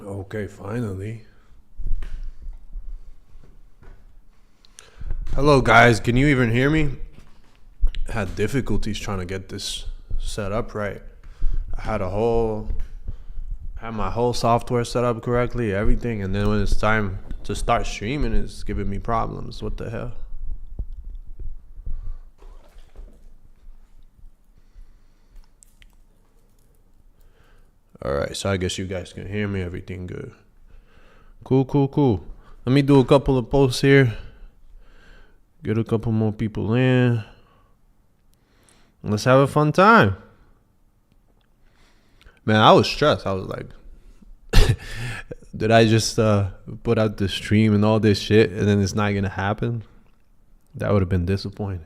Okay, finally. Hello, guys. Can you even hear me? I had difficulties trying to get this set up right. I had my whole software set up correctly, everything, and then when it's time to start streaming, it's giving me problems. What the hell? All right, so I guess you guys can hear me. Everything good. Cool. Let me do a couple of posts here. Get a couple more people in. Let's have a fun time. Man, I was stressed. I was like, did I just put out the stream and all this shit and then it's not going to happen? That would have been disappointing.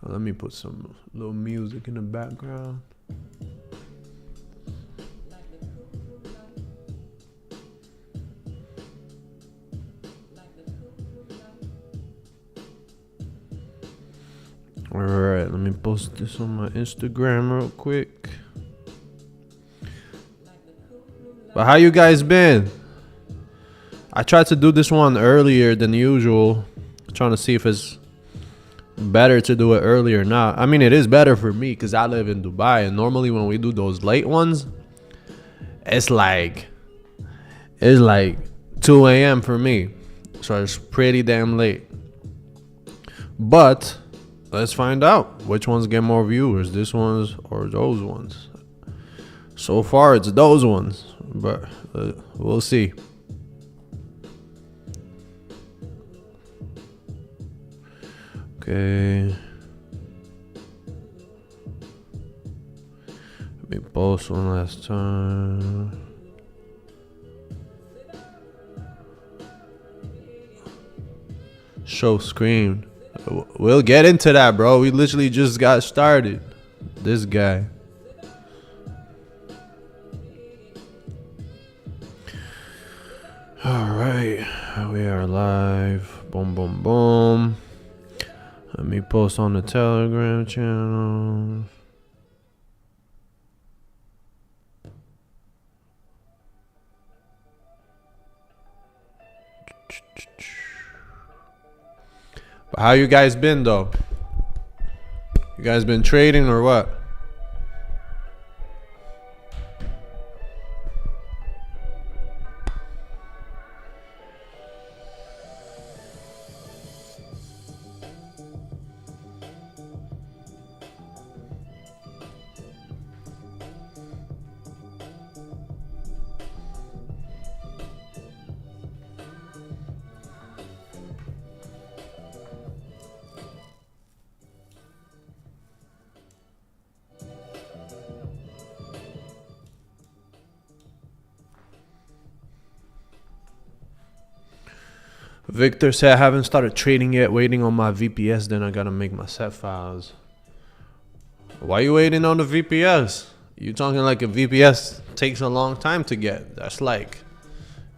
Let me put some little music in the background. All right, let me post this on my Instagram real quick. But how you guys been? I tried to do this one earlier than usual, trying to see if it's better to do it early or not. I mean, it is better for me because I live in Dubai, and normally when we do those late ones, it's like 2 a.m. for me, so it's pretty damn late. But let's find out which ones get more viewers, this ones or those ones. So far, it's those ones, but we'll see. Okay. Let me post one last time. Show screen. We'll get into that, bro. We literally just got started. This guy. All right. We are live. Boom. Let me post on the Telegram channel. But how you guys been though? You guys been trading or what? Victor said I haven't started trading yet, waiting on my VPS, then I gotta make my set files. Why you waiting on the VPS? You talking like a VPS takes a long time to get. That's like,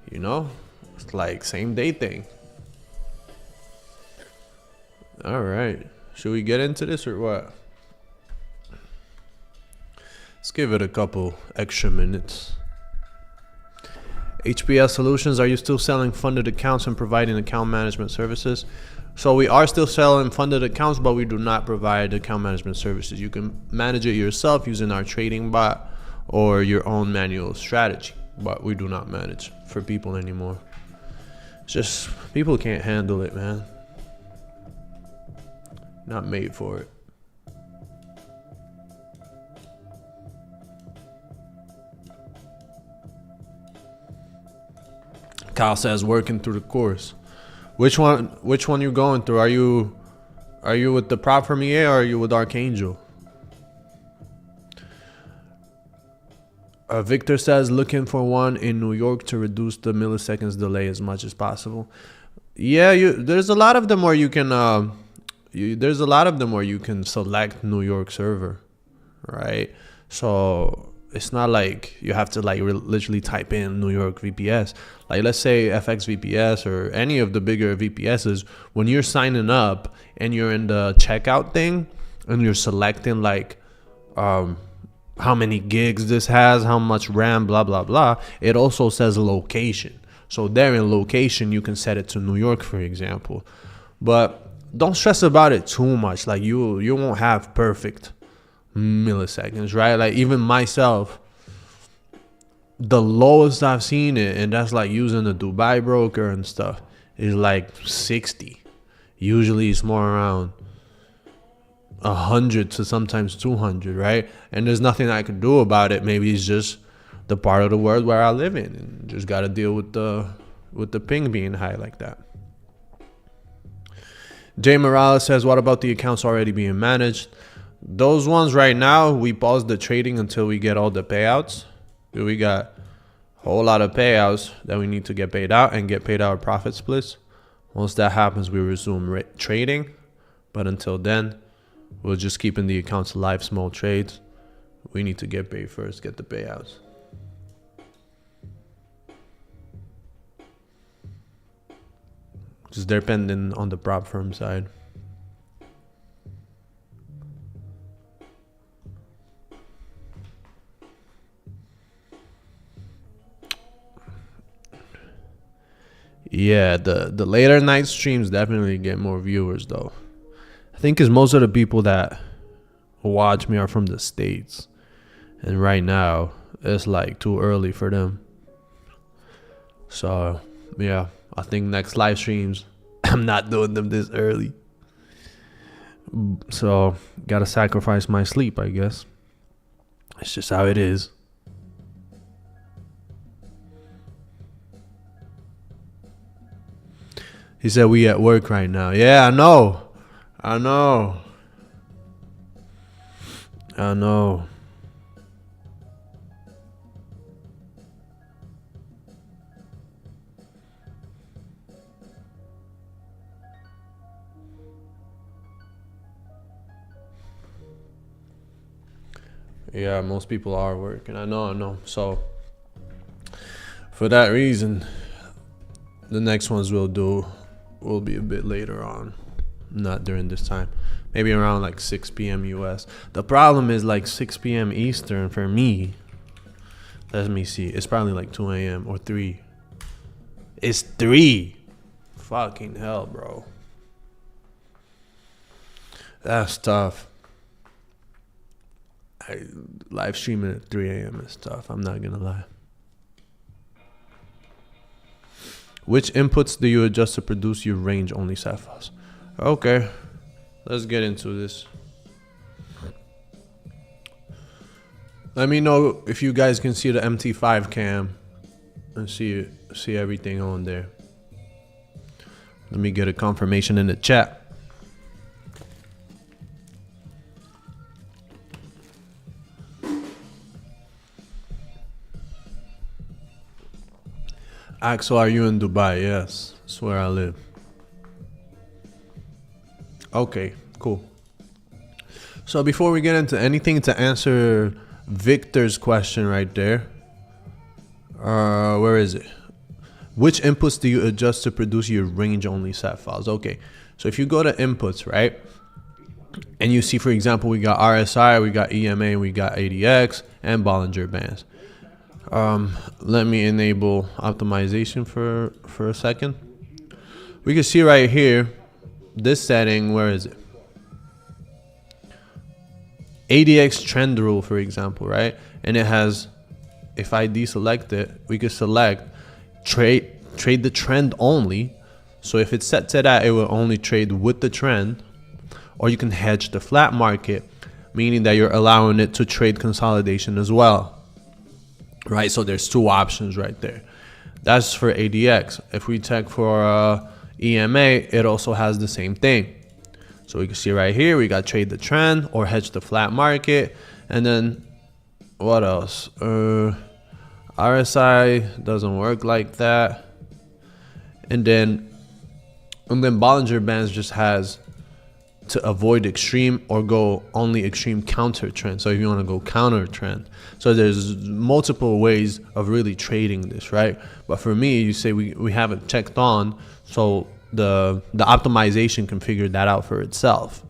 it's like same day thing. All right, should we get into this or what? Let's give it a couple extra minutes. HPS Solutions, are you still selling funded accounts and providing account management services? So we are still selling funded accounts, but we do not provide account management services. You can manage it yourself using our trading bot or your own manual strategy, but we do not manage for people anymore. It's just people can't handle it, man. Not made for it. Kyle says working through the course. Which one you going through? Are you with the Prop Premier or are you with Archangel? Victor says looking for one in New York to reduce the milliseconds delay as much as possible. Yeah, there's a lot of them where you can select New York server, right? So it's not like you have to like literally type in New York VPS. Like let's say FX VPS or any of the bigger VPSs, when you're signing up and you're in the checkout thing and you're selecting like how many gigs this has, how much RAM, blah, blah, blah. It also says location. So there in location, you can set it to New York, for example. But don't stress about it too much. Like you won't have perfect milliseconds, right? Like even myself, the lowest I've seen it, and that's like using a Dubai broker and stuff, is like 60. Usually it's more around 100 to sometimes 200, right? And there's nothing I can do about it. Maybe it's just the part of the world where I live in, and just got to deal with the ping being high like that. Jay Morales says, what about the accounts already being managed? Those ones right now, we pause the trading until we get all the payouts. We got a whole lot of payouts that we need to get paid out and get paid our profit splits. Once that happens, we resume trading. But until then, we're just keeping the accounts live, small trades. We need to get paid first, get the payouts. Just depending on the prop firm side. Yeah, the later night streams definitely get more viewers though. I think because most of the people that watch me are from the States. And right now, it's like too early for them. So, yeah, I think next live streams, I'm not doing them this early. So, gotta sacrifice my sleep, I guess. It's just how it is. He said we at work right now. Yeah, I know. Yeah, most people are working. I know. So, for that reason, the next ones we'll do will be a bit later on, not during this time. Maybe around like 6 p.m. US. The problem is like 6 p.m. Eastern for me. Let me see. It's probably like 2 a.m. or 3. It's 3. Fucking hell, bro. That's tough. Live streaming at 3 a.m. is tough. I'm not gonna lie. Which inputs do you adjust to produce your range only set files? Okay, let's get into this. Let me know if you guys can see the MT5 cam and see everything on there. Let me get a confirmation in the chat. Axel, are you in Dubai? Yes, that's where I live. Okay, cool. So before we get into anything, to answer Victor's question right there, where is it? Which inputs do you adjust to produce your range-only set files? Okay, so if you go to inputs, right, and you see, for example, we got RSI, we got EMA, we got ADX, and Bollinger Bands. Let me enable optimization for a second. We can see right here, this setting, where is it? ADX trend rule, for example, right? And it has, if I deselect it, we could select trade the trend only. So if it's set to that, it will only trade with the trend. Or you can hedge the flat market, meaning that you're allowing it to trade consolidation as well. Right, so there's two options right there. That's for ADX. If we check for EMA, it also has the same thing. So we can see right here, we got trade the trend or hedge the flat market. And then what else? RSI doesn't work like that. And then Bollinger Bands just has to avoid extreme or go only extreme counter trend. So if you want to go counter trend, so there's multiple ways of really trading this, right? But for me, you say we have it checked on, so the optimization can figure that out for itself.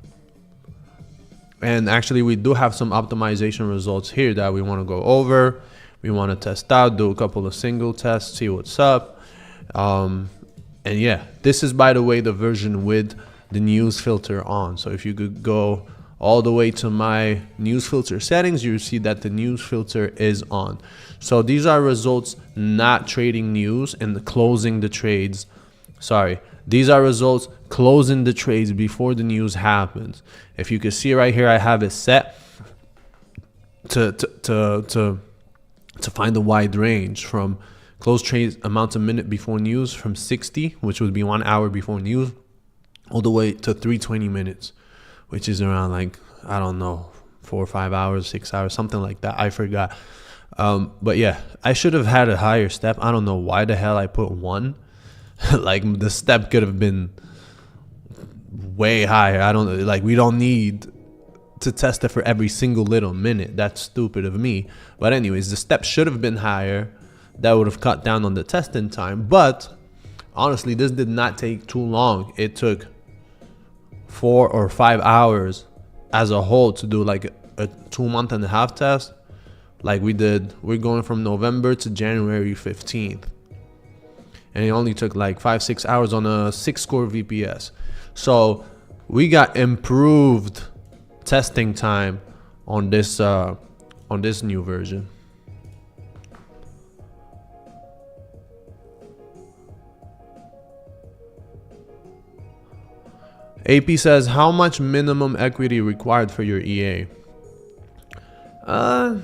And actually, we do have some optimization results here that we want to go over. We want to test out, do a couple of single tests, see what's up. And yeah, this is, by the way, the version with the news filter on. So if you could go all the way to my news filter settings, you see that the news filter is on. So these are results not trading news and closing the trades. Sorry, these are results closing the trades before the news happens. If you can see right here, I have it set to find a wide range from close trades amount a minute before news from 60, which would be 1 hour before news, all the way to 320 minutes, which is around like, I don't know, 4 or 5 hours, 6 hours, something like that. I forgot. But yeah, I should have had a higher step. I don't know why the hell I put 1. Like the step could have been way higher. I don't know. Like we don't need to test it for every single little minute. That's stupid of me. But anyways, the step should have been higher. That would have cut down on the testing time. But honestly, this did not take too long. It took 4 or 5 hours as a whole to do like a 2.5-month test. Like we did, we're going from November to January 15th. And it only took like 5-6 hours on a 6-score VPS. So we got improved testing time on this new version. AP says, how much minimum equity required for your EA? I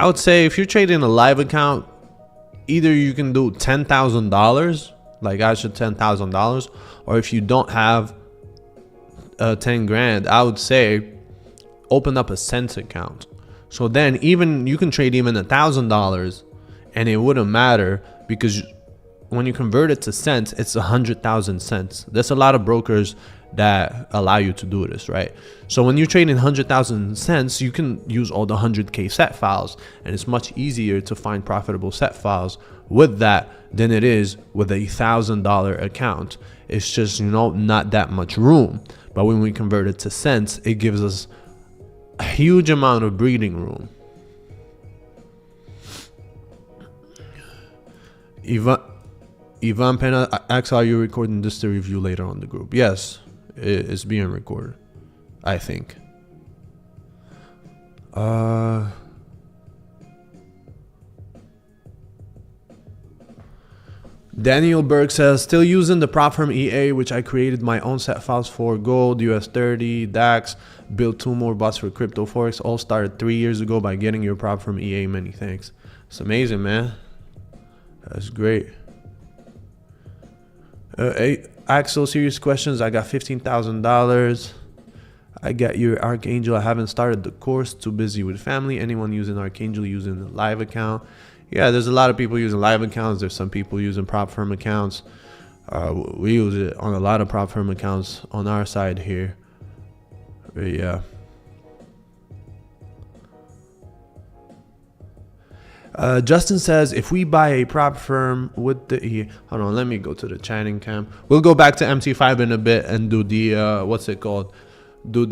would say if you're trading a live account, either you can do $10,000, like I should $10,000, or if you don't have 10 grand, I would say open up a cents account. So then even you can trade even $1,000 and it wouldn't matter, because when you convert it to cents, it's 100,000 cents. There's a lot of brokers that allow you to do this, right? So when you're trading 100,000 cents, you can use all the 100K set files, and it's much easier to find profitable set files with that than it is with a $1,000 account. It's just, not that much room. But when we convert it to cents, it gives us a huge amount of breathing room. Ivan Pena asks, are you recording this to review later on the group? Yes, it's being recorded, I think. Daniel Berg says, still using the prop firm EA, which I created my own set files for gold, US30, DAX, built 2 more bots for crypto forex. All started 3 years ago by getting your prop firm EA. Many thanks. It's amazing, man. That's great. Axel, serious questions. I got $15,000. I got your Archangel. I haven't started the course. Too busy with family. Anyone using Archangel using the live account? Yeah, there's a lot of people using live accounts. There's some people using prop firm accounts. We use it on a lot of prop firm accounts on our side here. But yeah. Justin says, if we buy a prop firm with the hold on, let me go to the chatting cam. We'll go back to MT5 in a bit and do the what's it called? Do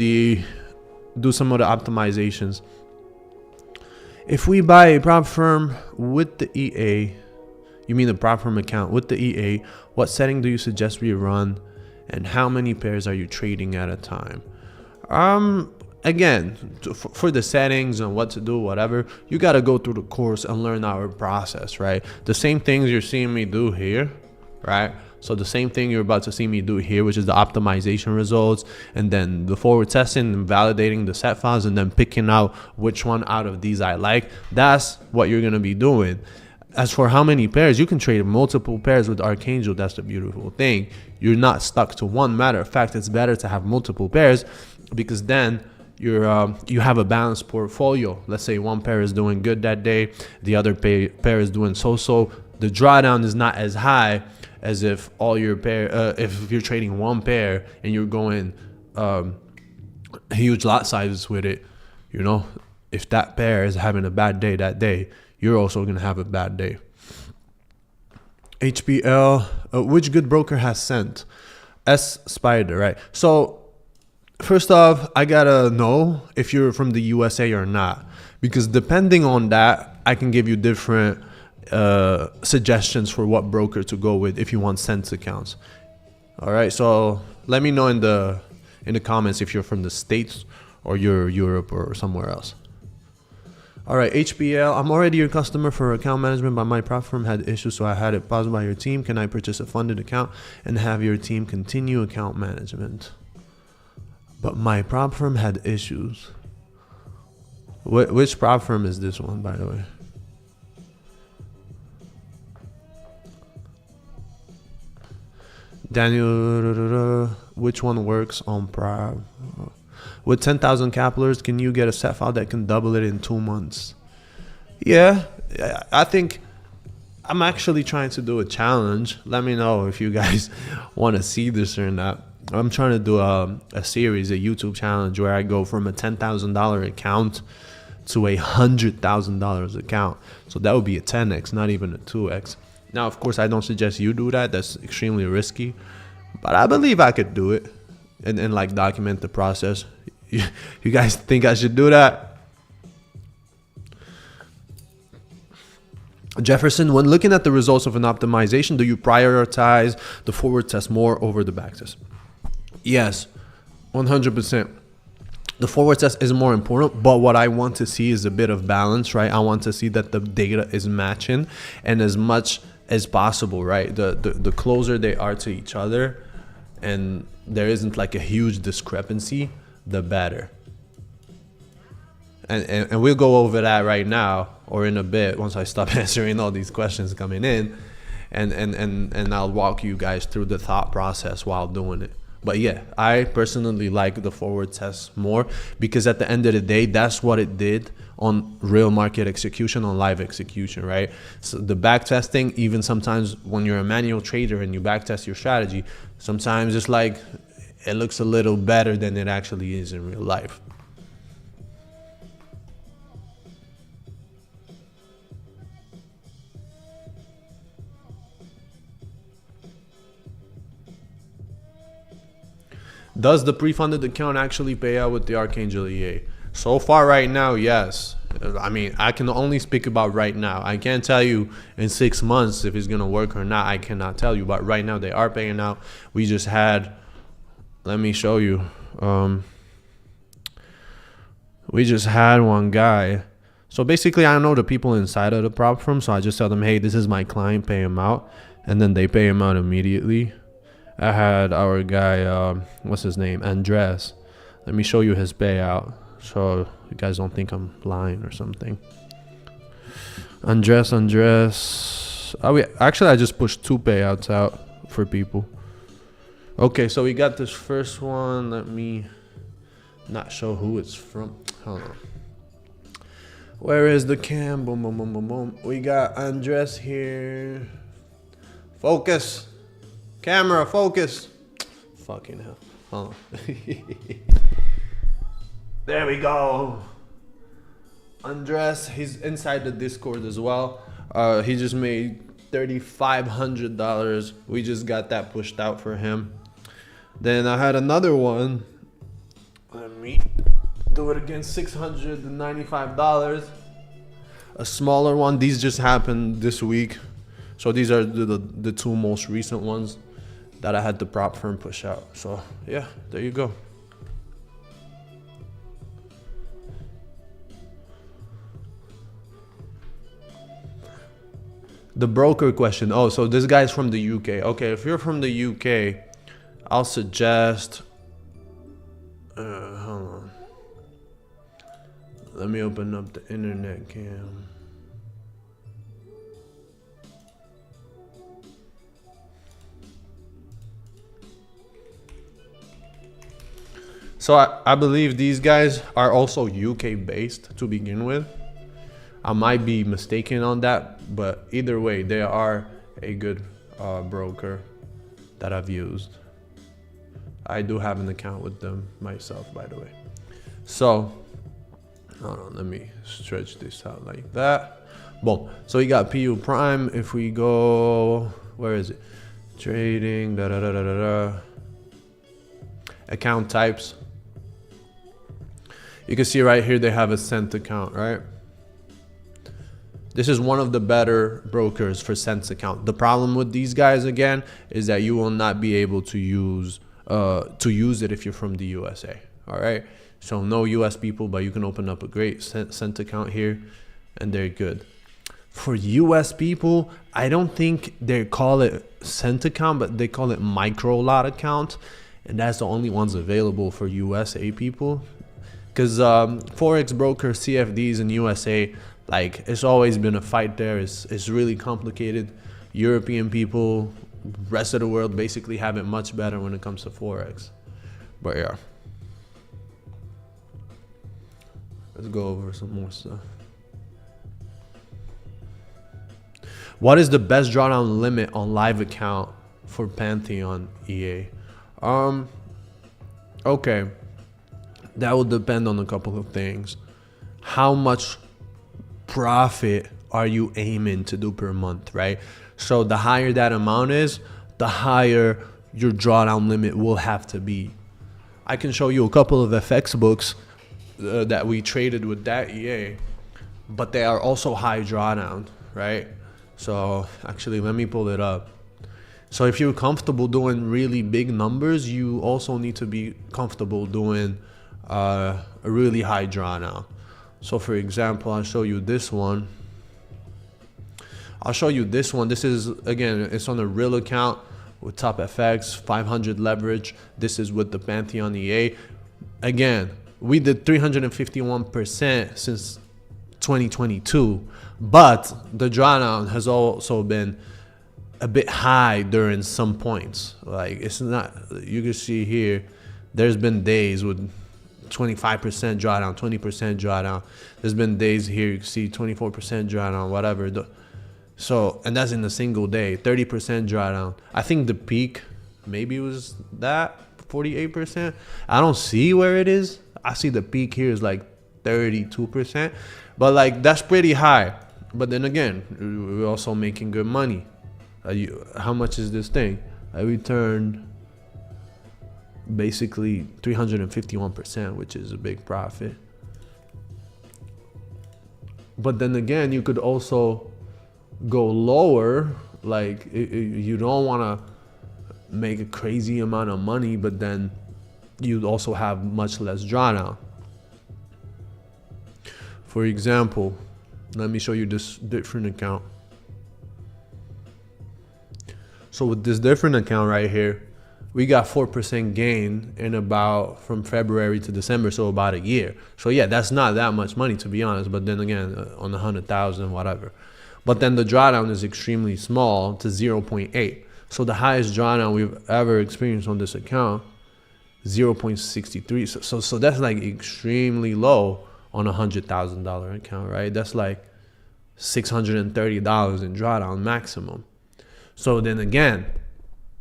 some of the optimizations. If we buy a prop firm with the EA, you mean the prop firm account with the EA, what setting do you suggest we run, and how many pairs are you trading at a time? Again, for the settings and what to do, whatever, you got to go through the course and learn our process, right? The same things you're seeing me do here, right? So the same thing you're about to see me do here, which is the optimization results, and then the forward testing and validating the set files, and then picking out which one out of these I like. That's what you're going to be doing. As for how many pairs, you can trade multiple pairs with Archangel. That's the beautiful thing. You're not stuck to one. Matter of fact, it's better to have multiple pairs, because then you have a balanced portfolio. Let's say one pair is doing good that day, the other pair is doing so. The drawdown is not as high as if all your pair, if you're trading one pair and you're going huge lot sizes with it. If that pair is having a bad day that day, you're also gonna have a bad day. HBL, which good broker has sent? S Spider, right? So First off, I gotta know if you're from the USA or not, because depending on that, I can give you different suggestions for what broker to go with if you want cents accounts. All right, so let me know in the comments if you're from the States or you're Europe or somewhere else. All right, HBL, I'm already your customer for account management, but my prop firm had issues, so I had it paused by your team. Can I purchase a funded account and have your team continue account management? But my prop firm had issues. Which prop firm is this one, by the way? Daniel, which one works on prop? With 10,000 capitalers, can you get a set file that can double it in 2 months? Yeah, I think I'm actually trying to do a challenge. Let me know if you guys want to see this or not. I'm trying to do a series, a YouTube challenge where I go from a $10,000 account to a $100,000 account. So that would be a 10x, not even a 2x. Now, of course, I don't suggest you do that. That's extremely risky. But I believe I could do it and like document the process. You guys think I should do that? Jefferson, when looking at the results of an optimization, do you prioritize the forward test more over the back test? Yes, 100%. The forward test is more important, but what I want to see is a bit of balance, right? I want to see that the data is matching, and as much as possible, right? The closer they are to each other and there isn't like a huge discrepancy, the better. And we'll go over that right now or in a bit once I stop answering all these questions coming in, and I'll walk you guys through the thought process while doing it. But yeah, I personally like the forward test more because at the end of the day, that's what it did on real market execution, on live execution, right? So the back testing, even sometimes when you're a manual trader and you back test your strategy, sometimes it's like it looks a little better than it actually is in real life. Does the pre-funded account actually pay out with the Archangel EA? So far right now, yes. I mean, I can only speak about right now. I can't tell you in 6 months if it's going to work or not. I cannot tell you. But right now, they are paying out. We just had, let me show you. We just had one guy. So basically, I know the people inside of the prop firm. So I just tell them, hey, this is my client, pay him out. And then they pay him out immediately. I had our guy, what's his name? Andres. Let me show you his payout so you guys don't think I'm lying or something. Andres. Actually, I just pushed 2 payouts out for people. Okay, so we got this first one. Let me not show who it's from. Hold on. Where is the cam? Boom, boom, boom, boom, boom. We got Andres here. Focus. Camera, focus. Fucking hell. Hold on. There we go. Andres, he's inside the Discord as well. He just made $3,500. We just got that pushed out for him. Then I had another one. Let me do it again. $695. A smaller one. These just happened this week. So these are the 2 most recent ones that I had the prop firm push out. So yeah, there you go. The broker question. Oh, so this guy's from the UK. Okay, if you're from the UK, I'll suggest. Hold on. Let me open up the internet cam. So I believe these guys are also UK based to begin with. I might be mistaken on that, but either way, they are a good broker that I've used. I do have an account with them myself, by the way. So, hold on, let me stretch this out like that. Boom. So we got PU Prime. If we go, where is it? Trading, account types. You can see right here they have a cent account, right? This is one of the better brokers for cents account. The problem with these guys again is that you will not be able to use it if you're from the USA. All right, so no US people, but you can open up a great cent account here and they're good. For US people, I don't think they call it cent account, but they call it micro lot account, and that's the only ones available for USA people. Because forex broker CFDs in USA, like, it's always been a fight there. It's really complicated. European people, rest of the world basically have it much better when it comes to forex. But yeah, let's go over some more stuff. What is the best drawdown limit on live account for Pantheon EA? Okay, that will depend on a couple of things. How much profit are you aiming to do per month, right? So the higher that amount is, the higher your drawdown limit will have to be. I can show you a couple of FX books that we traded with that EA, but they are also high drawdown, right? So actually, let me pull it up. So if you're comfortable doing really big numbers, you also need to be comfortable doing a really high drawdown. So for example, I'll show you this one. This is, again, it's on a real account with top FX, 500 leverage. This is with the Pantheon EA. Again, we did 351% since 2022, but the drawdown has also been a bit high during some points. Like, it's not, you can see here, there's been days with 25% drawdown, 20% drawdown. There's been days here you can see 24% drawdown, whatever. So, and that's in a single day. 30% drawdown. I think the peak maybe was that 48%. I don't see where it is. I see the peak here is like 32%, but like, that's pretty high. But then again, we're also making good money. How much is this thing? I returned basically 351%, which is a big profit. But then again, you could also go lower. Like, you don't want to make a crazy amount of money, but then you'd also have much less drawdown. For example, let me show you this different account. So with this different account right here, we got 4% gain in about, from February to December, so about a year. So yeah, that's not that much money, to be honest, but then again, on 100,000, whatever. But then the drawdown is extremely small, to 0.8. So the highest drawdown we've ever experienced on this account, 0.63. So that's like extremely low on a $100,000 account, right? That's like $630 in drawdown maximum. So then again,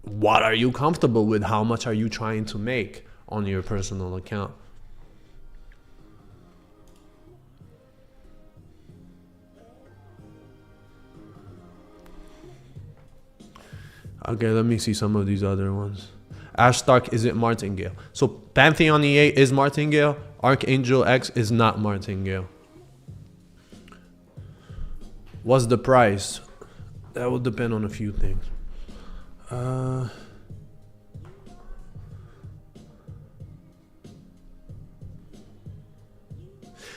what are you comfortable with? How much are you trying to make on your personal account? Okay, let me see some of these other ones. Ash Stark, is it Martingale? So Pantheon EA is Martingale. Archangel X is not Martingale. What's the price? That will depend on a few things.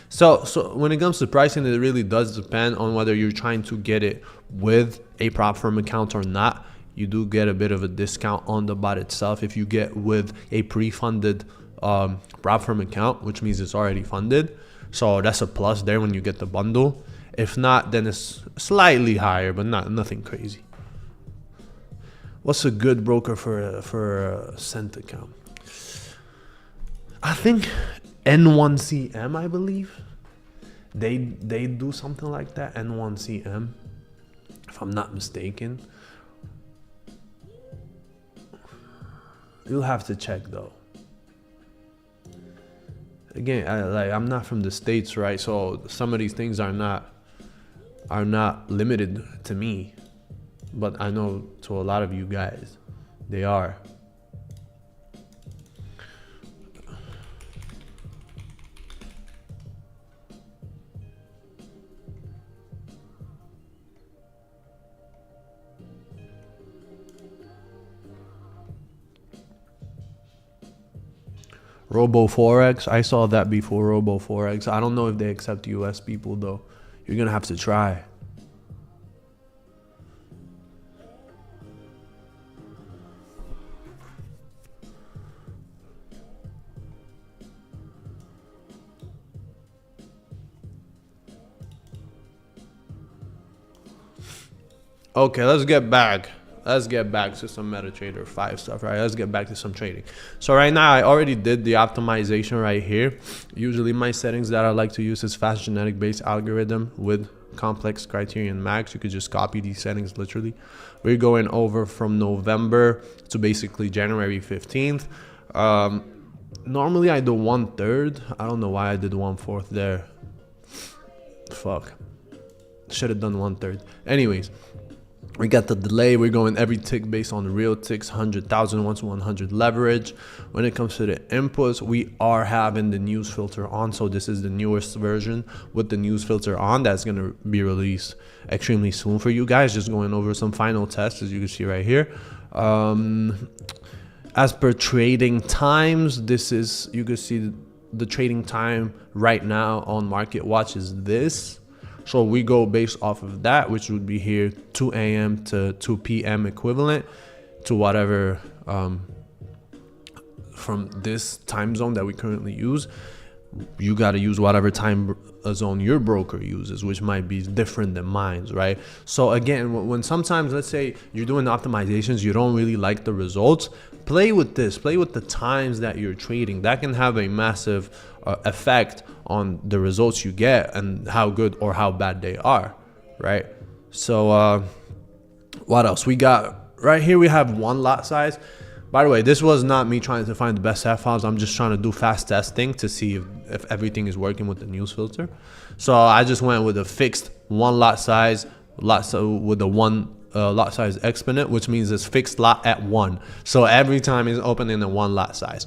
So when it comes to pricing, it really does depend on whether you're trying to get it with a prop firm account or not. You do get a bit of a discount on the bot itself if you get with a pre-funded prop firm account, which means it's already funded. So that's a plus there when you get the bundle. If not, then it's slightly higher, but nothing crazy. What's a good broker for a cent account? I think N1CM, I believe. They do something like that, N1CM, if I'm not mistaken. You'll have to check though. Again, I'm not from the States, right? So some of these things are not limited to me, but I know to a lot of you guys, they are. Robo Forex. I saw that before, Robo Forex. I don't know if they accept US people though. You're gonna have to try. Okay, let's get back to some MetaTrader 5 stuff, right? Let's get back to some trading. So right now I already did the optimization right here. Usually my settings that I like to use is fast genetic based algorithm with complex criterion max. You could just copy these settings literally. We're going over from November to basically January 15th. Normally I do 1/3. I don't know why I did 1/4 there. Fuck. Should have done 1/3. Anyways. We got the delay. We're going every tick based on the real ticks, 100,000 1 to 100 leverage. When it comes to the inputs, we are having the news filter on. So this is the newest version with the news filter on. That's going to be released extremely soon for you guys. Just going over some final tests, as you can see right here. As per trading times, this is, you can see the trading time right now on Market Watch is this. So we go based off of that, which would be here 2 a.m. to 2 p.m. equivalent to whatever from this time zone that we currently use. You got to use whatever time zone your broker uses, which might be different than mine's, right? So again, when sometimes, let's say you're doing optimizations, you don't really like the results, play with this, play with the times that you're trading. That can have a massive effect on the results you get and how good or how bad they are, right? So what else we got right here? We have one lot size. By the way, this was not me trying to find the best set files. I'm just trying to do fast testing to see if everything is working with the news filter. So I just went with a fixed one lot size, with the one lot size exponent, which means it's fixed lot at 1. So every time it's opening a 1 lot size.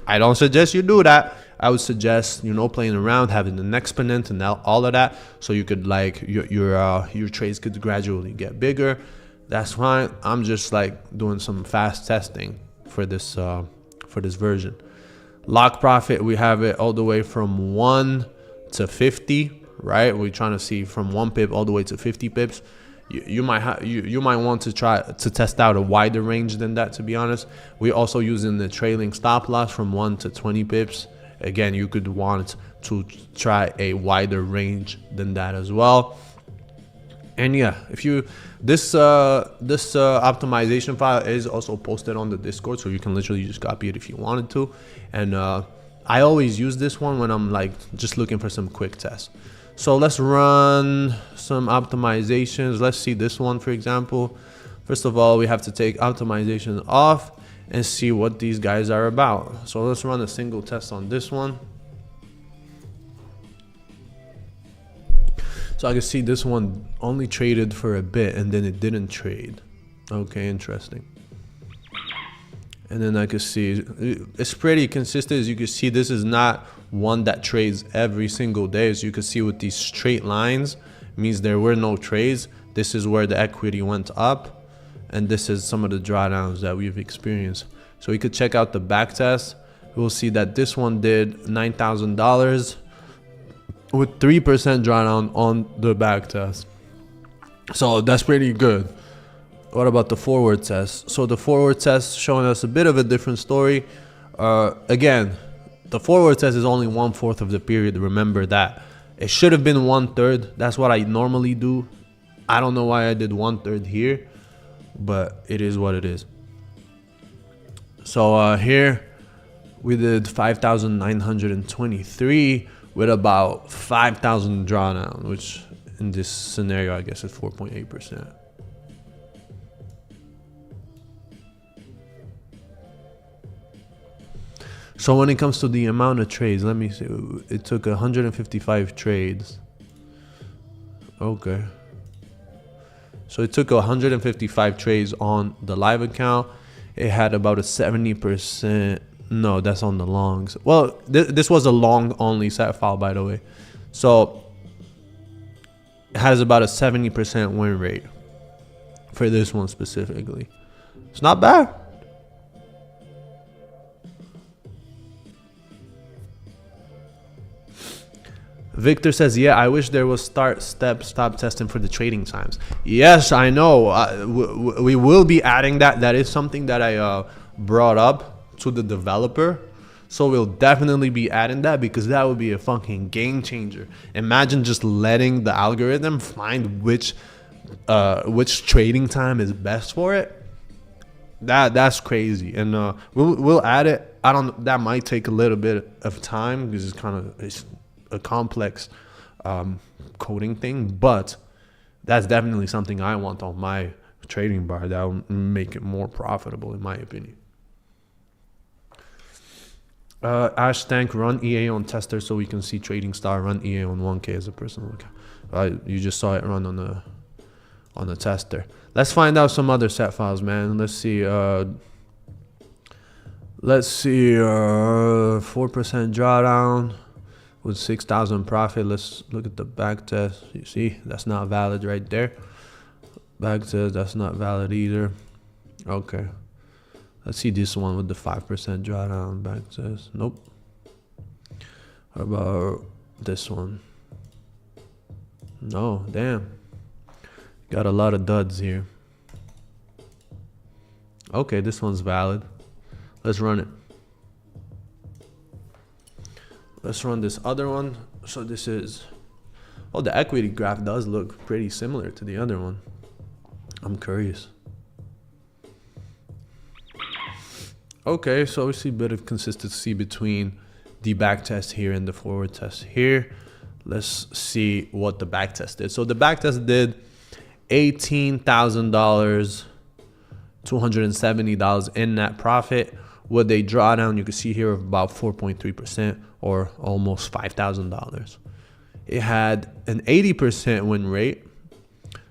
I don't suggest you do that. I would suggest, playing around, having an exponent and all of that, so you could like your trades could gradually get bigger. That's fine. I'm just like doing some fast testing for this version. Lock profit, we have it all the way from 1 to 50, right? We're trying to see from 1 pip all the way to 50 pips. You might want to try to test out a wider range than that, to be honest. We're also using the trailing stop loss from 1 to 20 pips. Again, you could want to try a wider range than that as well. And yeah, if you this optimization file is also posted on the Discord, so you can literally just copy it if you wanted to. And I always use this one when I'm like just looking for some quick tests. So let's run some optimizations. Let's see this one, for example. First of all, we have to take optimization off and see what these guys are about. So let's run a single test on this one. So I can see this one only traded for a bit and then it didn't trade. Okay, interesting. And then I can see it's pretty consistent. As you can see, this is not one that trades every single day. As you can see with these straight lines, means there were no trades. This is where the equity went up, and this is some of the drawdowns that we've experienced. So we could check out the back test. We'll see that this one did $9,000 with 3% drawdown on the back test. So that's pretty good. What about the forward test? So the forward test showing us a bit of a different story. Again, the forward test is only 1/4 of the period. Remember that. It should have been 1/3. That's what I normally do. I don't know why I did 1/3 here, but it is what it is. So here we did 5,923 with about 5,000 drawdown, which in this scenario I guess is 4.8%. So when it comes to the amount of trades, let me see. It took 155 trades. Okay. So it took 155 trades on the live account. It had about a 70%. No, that's on the longs. Well, this was a long only set file, by the way. So it has about a 70% win rate for this one specifically. It's not bad. Victor says, yeah, I wish there was stop testing for the trading times. Yes, I know. We will be adding that. That is something that I brought up to the developer. So we'll definitely be adding that, because that would be a fucking game changer. Imagine just letting the algorithm find which trading time is best for it. That's crazy. And we'll add it. That might take a little bit of time, because it's a complex coding thing, but that's definitely something I want on my trading bar. That will make it more profitable, in my opinion. Ash Tank, run EA on tester so we can see Trading Star run EA on 1K as a personal account. You just saw it run on the tester. Let's find out some other set files, man. Let's see. 4% drawdown with 6,000 profit. Let's look at the back test. You see, that's not valid right there. Back test, that's not valid either. Okay. Let's see this one with the 5% drawdown. Back test. Nope. What about this one? No, damn. Got a lot of duds here. Okay, this one's valid. Let's run it. Let's run this other one. So this is, oh, the equity graph does look pretty similar to the other one. I'm curious. Okay, so we see a bit of consistency between the back test here and the forward test here. Let's see what the back test did. So the back test did $18,000, $270 in net profit with a drawdown, you can see here, of about 4.3%, or almost $5,000. It had an 80% win rate,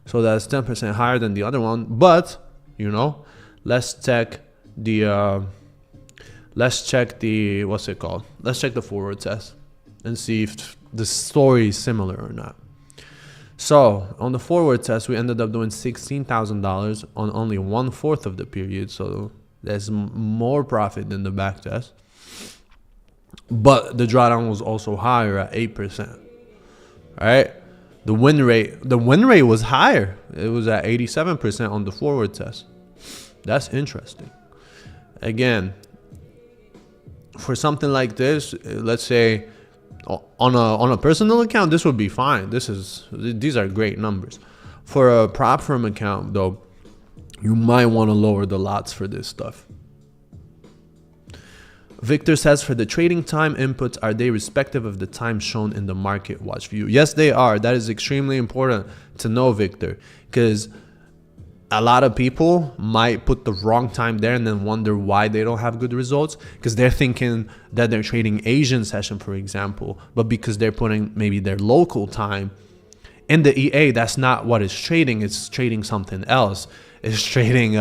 so that's 10% higher than the other one. But you know, let's check the what's it called? Let's check the forward test and see if the story is similar or not. So on the forward test, we ended up doing $16,000 on only 1/4 of the period. So there's more profit than the back test. But the drawdown was also higher at 8%. Right? The win rate was higher. It was at 87% on the forward test. That's interesting. Again, for something like this, let's say on a personal account, this would be fine. These are great numbers. For a prop firm account, though, you might want to lower the lots for this stuff. Victor says, for the trading time inputs, are they respective of the time shown in the market watch view? Yes, they are. That is extremely important to know, Victor, because a lot of people might put the wrong time there and then wonder why they don't have good results, because they're thinking that they're trading Asian session, for example, but because they're putting maybe their local time in the EA, that's not what it's trading. It's trading something else. It's trading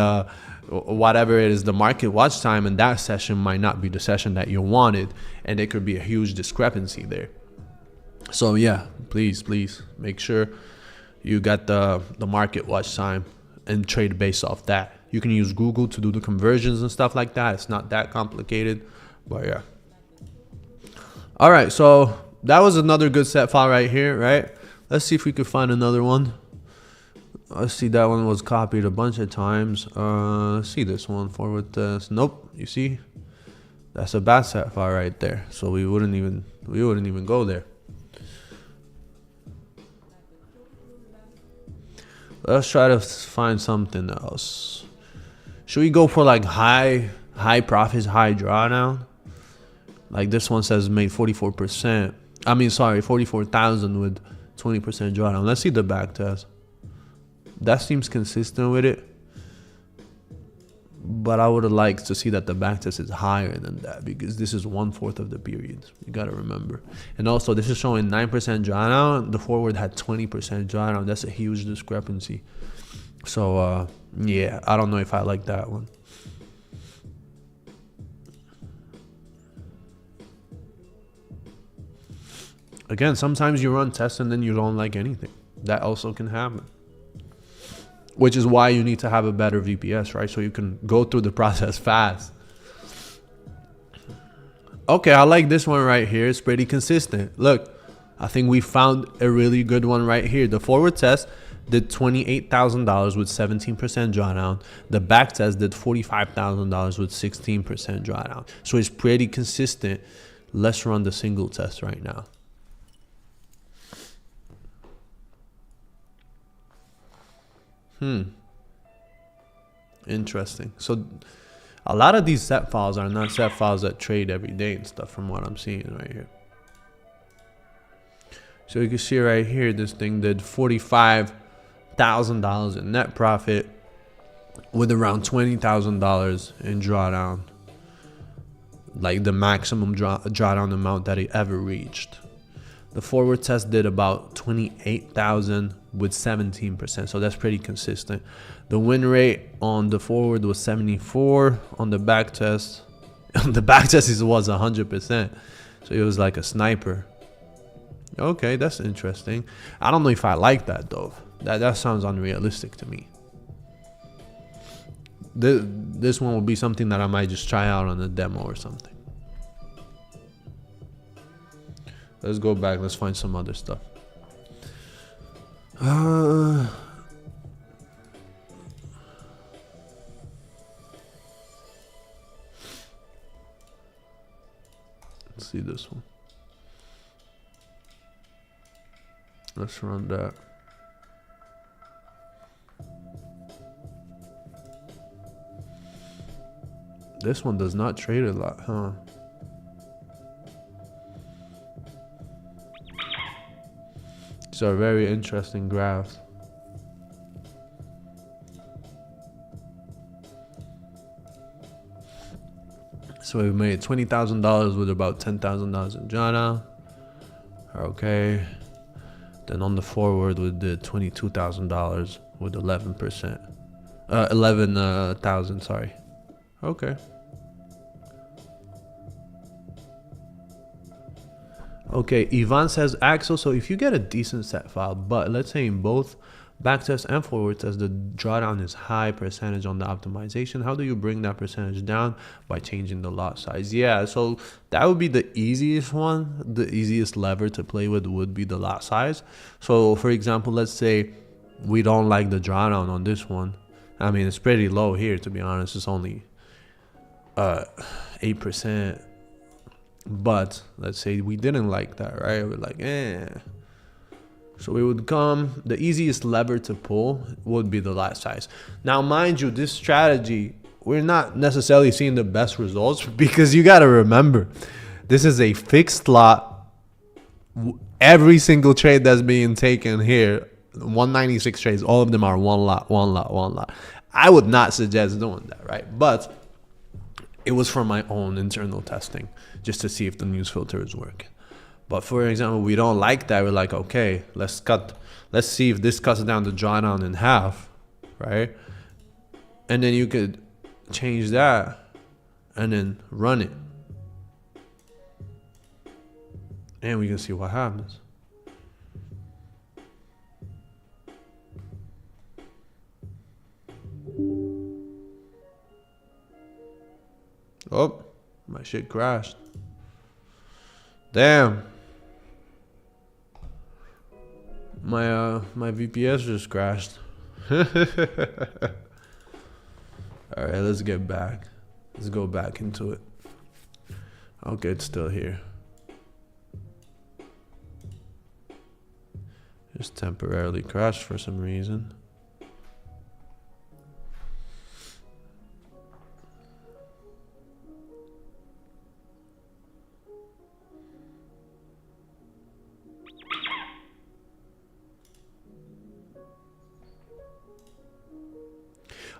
whatever it is, the market watch time, and that session might not be the session that you wanted, and there could be a huge discrepancy there. So yeah, please make sure you got the market watch time and trade based off that. You can use Google to do the conversions and stuff like that. It's not that complicated, but yeah. All right, so that was another good set file right here, right? Let's see if we could find another one. Let's see, that one was copied a bunch of times. Let's see this one, forward test. Nope, you see, that's a bad set file right there. So we wouldn't even go there. Let's try to find something else. Should we go for like high profits, high drawdown? Like this one says made 44%. I mean, sorry, 44,000 with 20% drawdown. Let's see the back test. That seems consistent with it, but I would have liked to see that the back test is higher than that, because this is 1/4 of the period. You got to remember. And also, this is showing 9% drawdown. The forward had 20% drawdown. That's a huge discrepancy. So yeah, I don't know if I like that one. Again, sometimes you run tests and then you don't like anything. That also can happen. Which is why you need to have a better VPS, right? So you can go through the process fast. Okay, I like this one right here. It's pretty consistent. Look, I think we found a really good one right here. The forward test did $28,000 with 17% drawdown. The back test did $45,000 with 16% drawdown. So it's pretty consistent. Let's run the single test right now. Interesting. So a lot of these set files are not set files that trade every day and stuff, from what I'm seeing right here. So you can see right here, this thing did $45,000 in net profit with around $20,000 in drawdown, like the maximum drawdown amount that it ever reached. The forward test did about 28,000 with 17%, so that's pretty consistent. The win rate on the forward was 74. On the back test, it was 100%. So it was like a sniper. Okay, that's interesting. I don't know if I like that though. That sounds unrealistic to me. This one will be something that I might just try out on a demo or something. Let's go back. Let's find some other stuff. Let's see this one. Let's run that. This one does not trade a lot, huh? These are very interesting graphs. So we made $20,000 with about $10,000 in drawdown. Okay. Then on the forward we did $22,000 with 11%. 11,000, sorry. Okay. Okay, Ivan says, Axel, so if you get a decent set file, but let's say in both backtest and forward test, the drawdown is high percentage on the optimization, how do you bring that percentage down? By changing the lot size. Yeah, so that would be the easiest one. The easiest lever to play with would be the lot size. So for example, let's say we don't like the drawdown on this one. I mean, it's pretty low here, to be honest. It's only 8%. But let's say we didn't like that, right? We're like, So we would come, the easiest lever to pull would be the lot size. Now, mind you, this strategy, we're not necessarily seeing the best results because you got to remember, this is a fixed lot. Every single trade that's being taken here, 196 trades, all of them are one lot. I would not suggest doing that, right? But it was for my own internal testing, just to see if the news filter is working. But for example, we don't like that. We're like, okay, let's see if this cuts down the drawdown in half, right? And then you could change that and then run it. And we can see what happens. Oh, my shit crashed. Damn. My VPS just crashed. All right, let's get back. Let's go back into it. Okay, it's still here. Just temporarily crashed for some reason.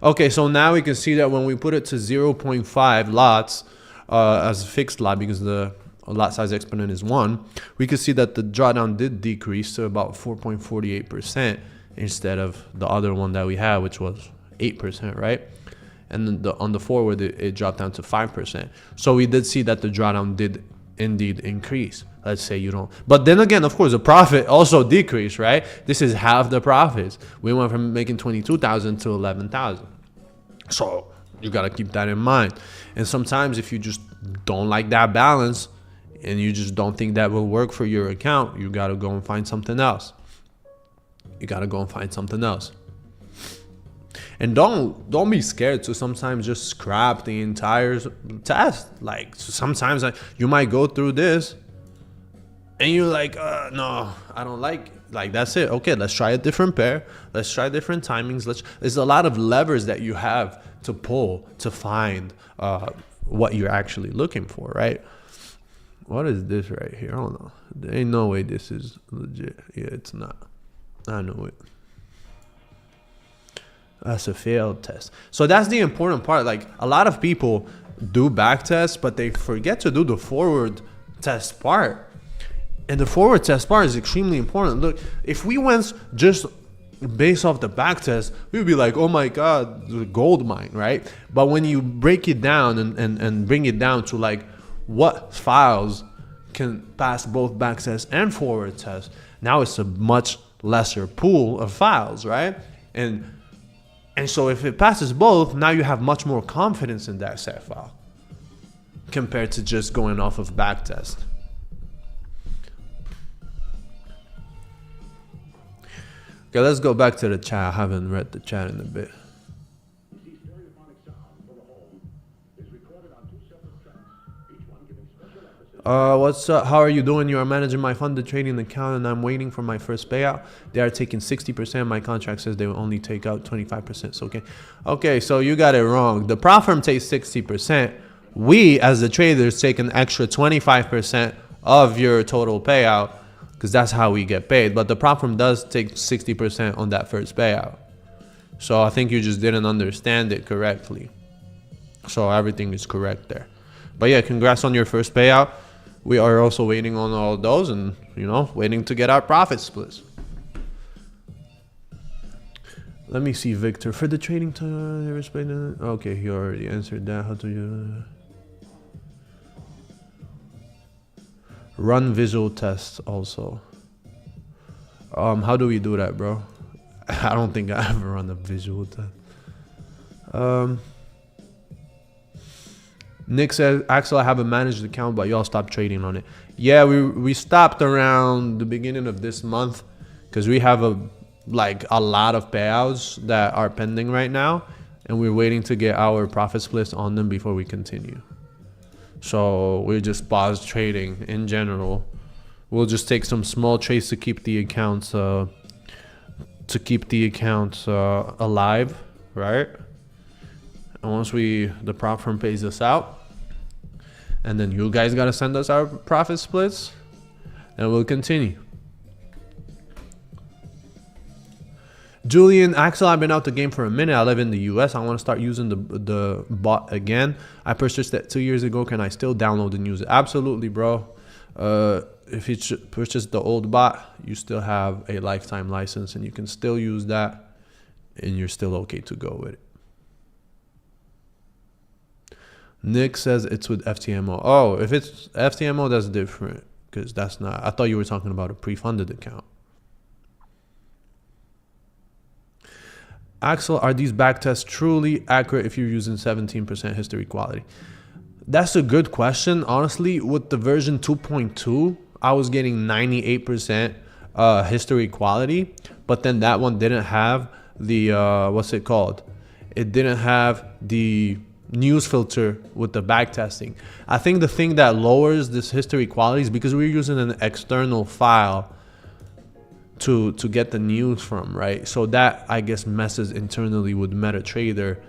Okay, so now we can see that when we put it to 0.5 lots as a fixed lot, because the lot size exponent is 1, we can see that the drawdown did decrease to about 4.48% instead of the other one that we had, which was 8%, right? And then on the forward, it dropped down to 5%. So we did see that the drawdown did indeed increase. Let's say you don't, but then again, of course, the profit also decreased, right? This is half the profits. We went from making 22,000 to 11,000. So you got to keep that in mind. And sometimes if you just don't like that balance, and you just don't think that will work for your account, you got to go and find something else. You got to go and find something else. And don't be scared to sometimes just scrap the entire test. Like sometimes you might go through this and you're like, no, I don't like it. Like, that's it. Okay, let's try a different pair. Let's try different timings. There's a lot of levers that you have to pull to find what you're actually looking for, right? What is this right here? I don't know. There ain't no way this is legit. Yeah, it's not. I know it. That's a failed test. So that's the important part. Like, a lot of people do back tests, but they forget to do the forward test part. And the forward test part is extremely important. Look, if we went just based off the back test, we would be like, oh my God, the gold mine, right? But when you break it down and bring it down to like what files can pass both back tests and forward tests, now it's a much lesser pool of files, right? And so if it passes both, now you have much more confidence in that set file compared to just going off of back test. Okay, let's go back to the chat. I haven't read the chat in a bit. What's up? How are you doing? You are managing my funded trading account and I'm waiting for my first payout. They are taking 60%. My contract says they will only take out 25%. So, okay, so you got it wrong. The prop firm takes 60%. We, as the traders, take an extra 25% of your total payout, because that's how we get paid. But the prop firm does take 60% on that first payout. So I think you just didn't understand it correctly. So everything is correct there. But yeah, congrats on your first payout. We are also waiting on all those and, you know, waiting to get our profit splits. Let me see, Victor. For the trading time, okay, he already answered that. How to run visual tests also. How do we do that, bro? I don't think I ever run a visual test. Nick says, Axel, I have a managed account, but y'all stopped trading on it. Yeah, we stopped around the beginning of this month because we have a lot of payouts that are pending right now, and we're waiting to get our profit splits on them before we continue. So we just paused trading in general. We'll just take some small trades to keep the accounts alive, right? And once the prop firm pays us out, and then you guys gotta send us our profit splits, and we'll continue. Julian, Axel, I've been out the game for a minute. I live in the US. I want to start using the bot again. I purchased that 2 years ago. Can I still download and use it? Absolutely, bro. If you purchase the old bot, you still have a lifetime license and you can still use that, and you're still okay to go with it. Nick says it's with FTMO. Oh, if it's FTMO, that's different, because that's not. I thought you were talking about a pre-funded account. Axel, are these backtests truly accurate if you're using 17% history quality? That's a good question. Honestly, with the version 2.2, I was getting 98% history quality, but then that one didn't have the, what's it called? It didn't have the news filter with the backtesting. I think the thing that lowers this history quality is because we're using an external file to get the news from, right? So that, I guess, messes internally with MetaTrader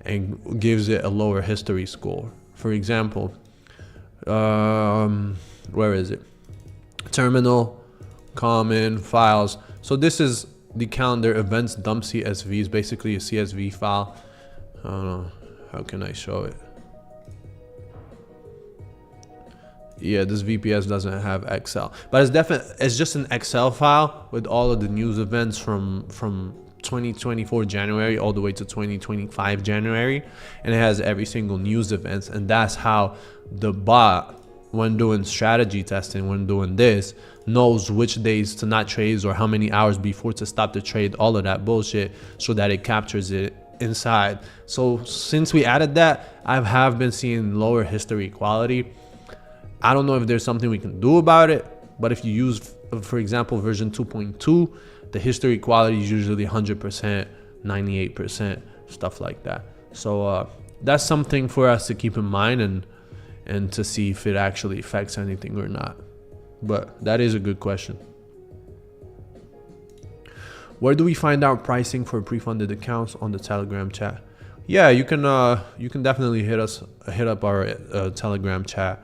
and gives it a lower history score. For example, where is it? Terminal, common, files. So this is the calendar events dump CSV, is basically a CSV file. I don't know, how can I show it? Yeah, this VPS doesn't have Excel, but it's just an Excel file with all of the news events from 2024 January all the way to 2025 January, and it has every single news events. And that's how the bot, when doing strategy testing, when doing this, knows which days to not trade or how many hours before to stop the trade, all of that bullshit, so that it captures it inside. So since we added that, I have been seeing lower history quality. I don't know if there's something we can do about it, but if you use, for example, version 2.2, the history quality is usually 100%, 98%, stuff like that. So that's something for us to keep in mind and to see if it actually affects anything or not. But that is a good question. Where do we find out pricing for pre-funded accounts? On the Telegram chat. Yeah, you can definitely hit up our Telegram chat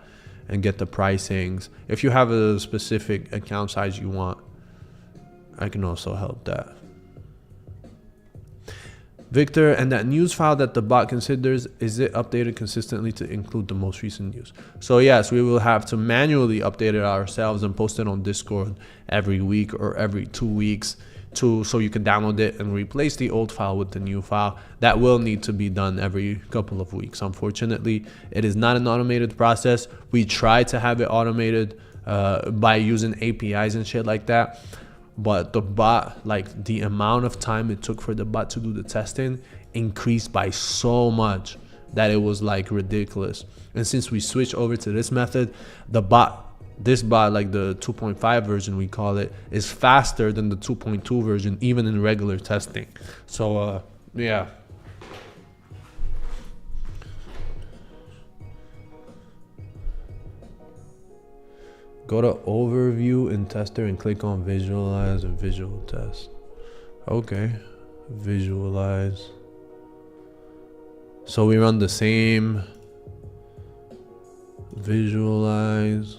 and get the pricings. If you have a specific account size you want, I can also help that. Victor, and that news file that the bot considers, is it updated consistently to include the most recent news? So yes, we will have to manually update it ourselves and post it on Discord every week or every 2 weeks so you can download it and replace the old file with the new file. That will need to be done every couple of weeks. Unfortunately, it is not an automated process. We try to have it automated by using APIs and shit like that. But the bot, like the amount of time it took for the bot to do the testing increased by so much that it was like ridiculous. And since we switched over to this method, this bot, like the 2.5 version we call it, is faster than the 2.2 version, even in regular testing. So yeah. Go to overview in tester and click on visualize and visual test. Okay, visualize. So we run the same visualize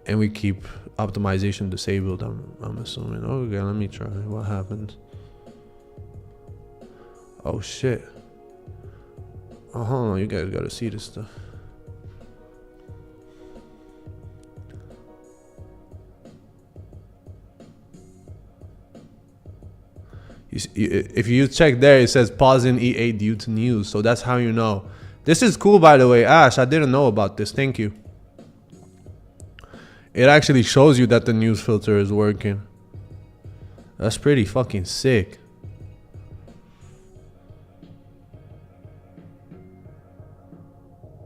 and we keep optimization disabled, I'm assuming. Okay, let me try. What happens? Oh shit. Oh, hold on, you guys gotta see this stuff. If you check there, it says pause in EA due to news. So that's how you know. This is cool, by the way. Ash, I didn't know about this. Thank you. It actually shows you that the news filter is working. That's pretty fucking sick.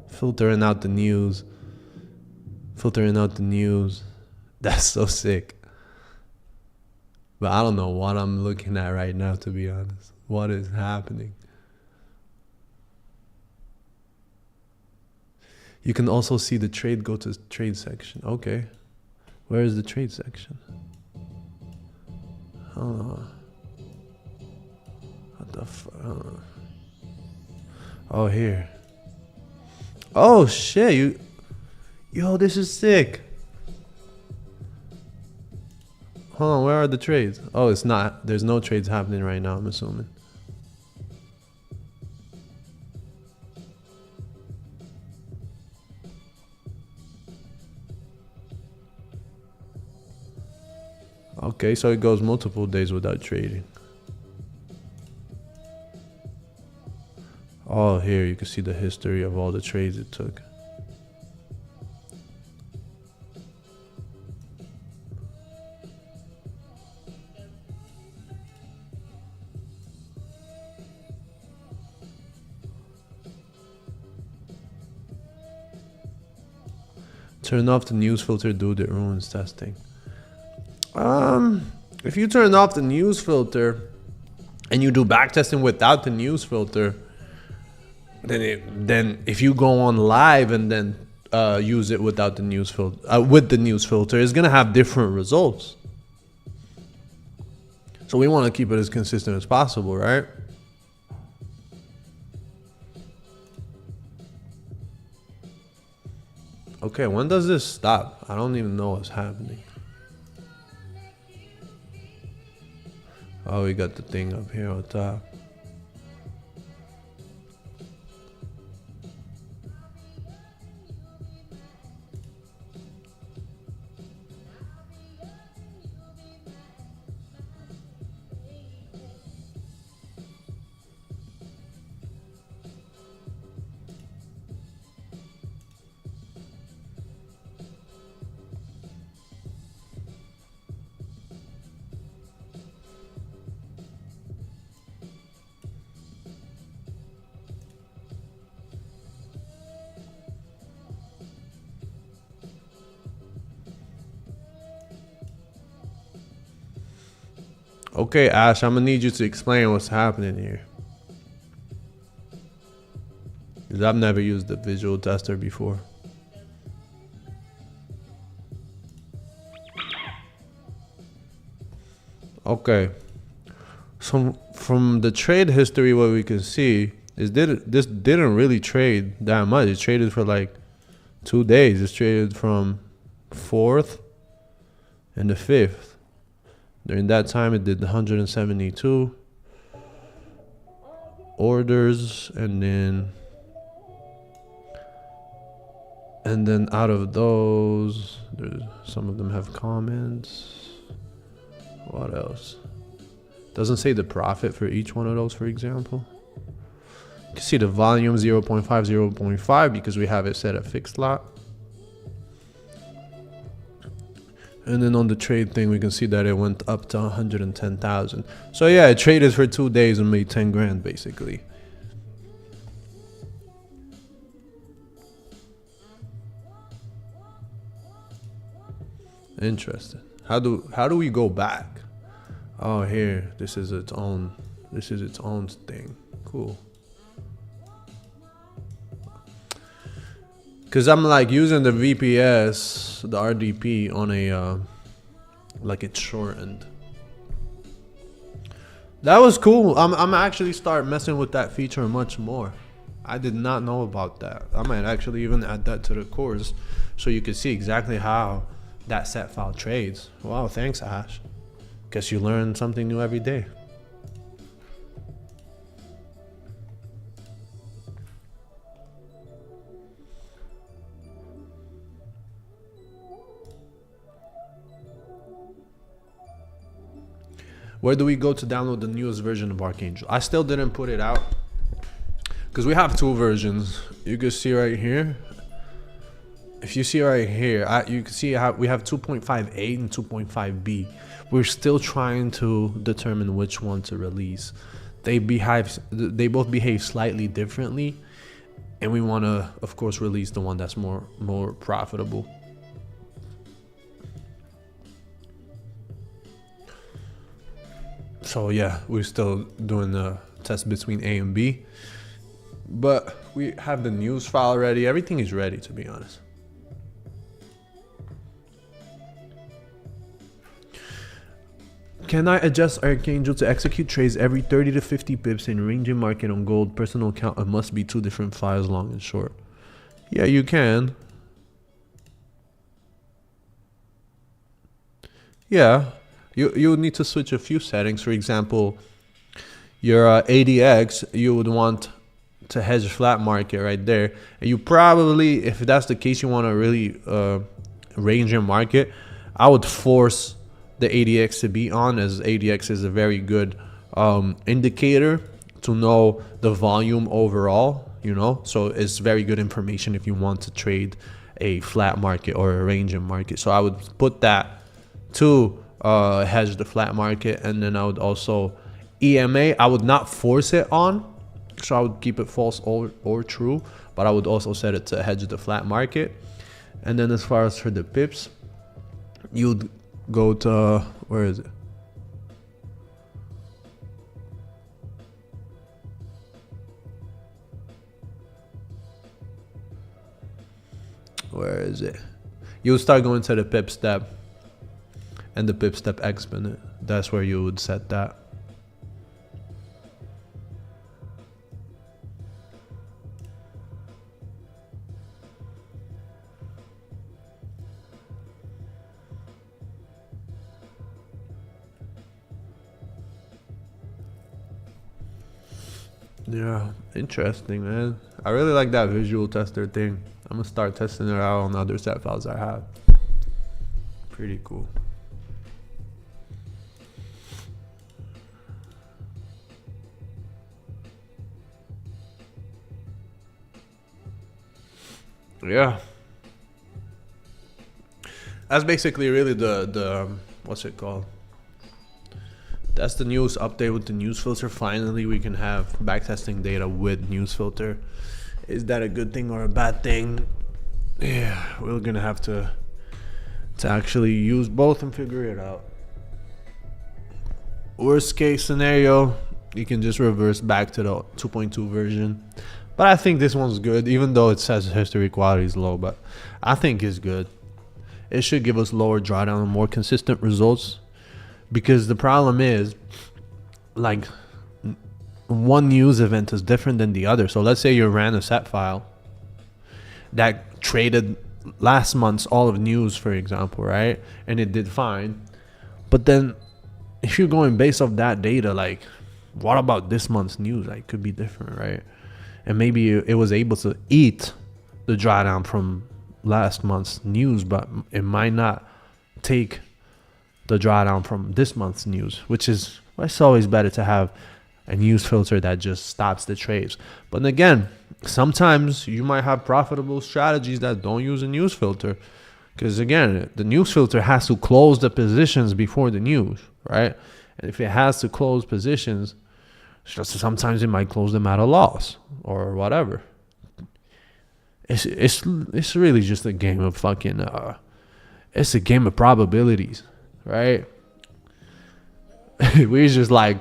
Filtering out the news. Filtering out the news. That's so sick. But I don't know what I'm looking at right now, to be honest. What is happening? You can also see the trade. Go to trade section. Okay. Where is the trade section? What the fuck? Oh, here. Oh, shit. Yo, this is sick. Hold on, where are the trades? Oh, it's not. There's no trades happening right now, I'm assuming. Okay, so it goes multiple days without trading. Oh, here you can see the history of all the trades it took. Turn off the news filter, dude, it ruins testing. If you turn off the news filter and you do backtesting without the news filter, then if you go on live and then use it without the news filter, with the news filter, it's gonna have different results. So we want to keep it as consistent as possible, right? Okay, when does this stop? I don't even know what's happening. Oh, we got the thing up here on top. Okay, Ash, I'm gonna need you to explain what's happening here. Because I've never used the visual tester before. Okay. So from the trade history, what we can see is this didn't really trade that much. It traded for like 2 days. It's traded from 4th and the 5th. During that time, it did 172 orders, and then out of those, some of them have comments. What else? Doesn't say the profit for each one of those, for example. You can see the volume 0.5, 0.5 because we have it set at fixed lot. And then on the trade thing, we can see that it went up to 110,000. So yeah, it traded for 2 days and made 10 grand basically. Interesting. How do we go back? Oh, here. This is its own thing. Cool. Cause I'm like using the VPS, the RDP on a like it's shortened. That was cool. I'm actually start messing with that feature much more. I did not know about that. I might actually even add that to the course so you can see exactly how that set file trades. Wow, thanks Ash. Guess you learn something new every day. Where do we go to download the newest version of Archangel? I still didn't put it out because we have 2 versions. You can see right here. If you see right here, you can see how we have 2.58 and 2.5b. We're still trying to determine which one to release. They both behave slightly differently, and we want to, of course, release the one that's more profitable. So yeah, we're still doing the test between A and B, but we have the news file ready. Everything is ready, to be honest. Can I adjust Archangel to execute trades every 30 to 50 pips in range and market on gold? Personal account, it must be 2 different files, long and short. Yeah, you can. Yeah. You need to switch a few settings. For example, your ADX, you would want to hedge flat market right there. And you probably, if that's the case, you want to really range your market, I would force the ADX to be on, as ADX is a very good indicator to know the volume overall, you know. So it's very good information if you want to trade a flat market or a ranging market. So I would put that to hedge the flat market, and then I would also EMA, I would not force it on, so I would keep it false or true, but I would also set it to hedge the flat market. And then as far as for the pips, you'd go to, where is it? Where is it? You'll start going to the pip step and the pip step exponent. That's where you would set that. Yeah, interesting, man. I really like that visual tester thing. I'm gonna start testing it out on other set files I have. Pretty cool. Yeah, that's basically really the what's it called? That's the news update with the news filter. Finally, we can have backtesting data with news filter. Is that a good thing or a bad thing? Yeah, we're gonna have to actually use both and figure it out. Worst case scenario, you can just reverse back to the 2.2 version. But I think this one's good, even though it says history quality is low. But I think it's good. It should give us lower drawdown and more consistent results. Because the problem is, like, one news event is different than the other. So let's say you ran a set file that traded last month's all of news, for example, right? And it did fine. But then if you're going based off that data, like, what about this month's news? Like, could be different, right? And maybe it was able to eat the drawdown from last month's news, but it might not take the drawdown from this month's news, which is why it's always better to have a news filter that just stops the trades. But again, sometimes you might have profitable strategies that don't use a news filter, because again, the news filter has to close the positions before the news, right? And if it has to close positions, sometimes it might close them at a loss or whatever. It's really just a game of fucking it's a game of probabilities, right? We're just like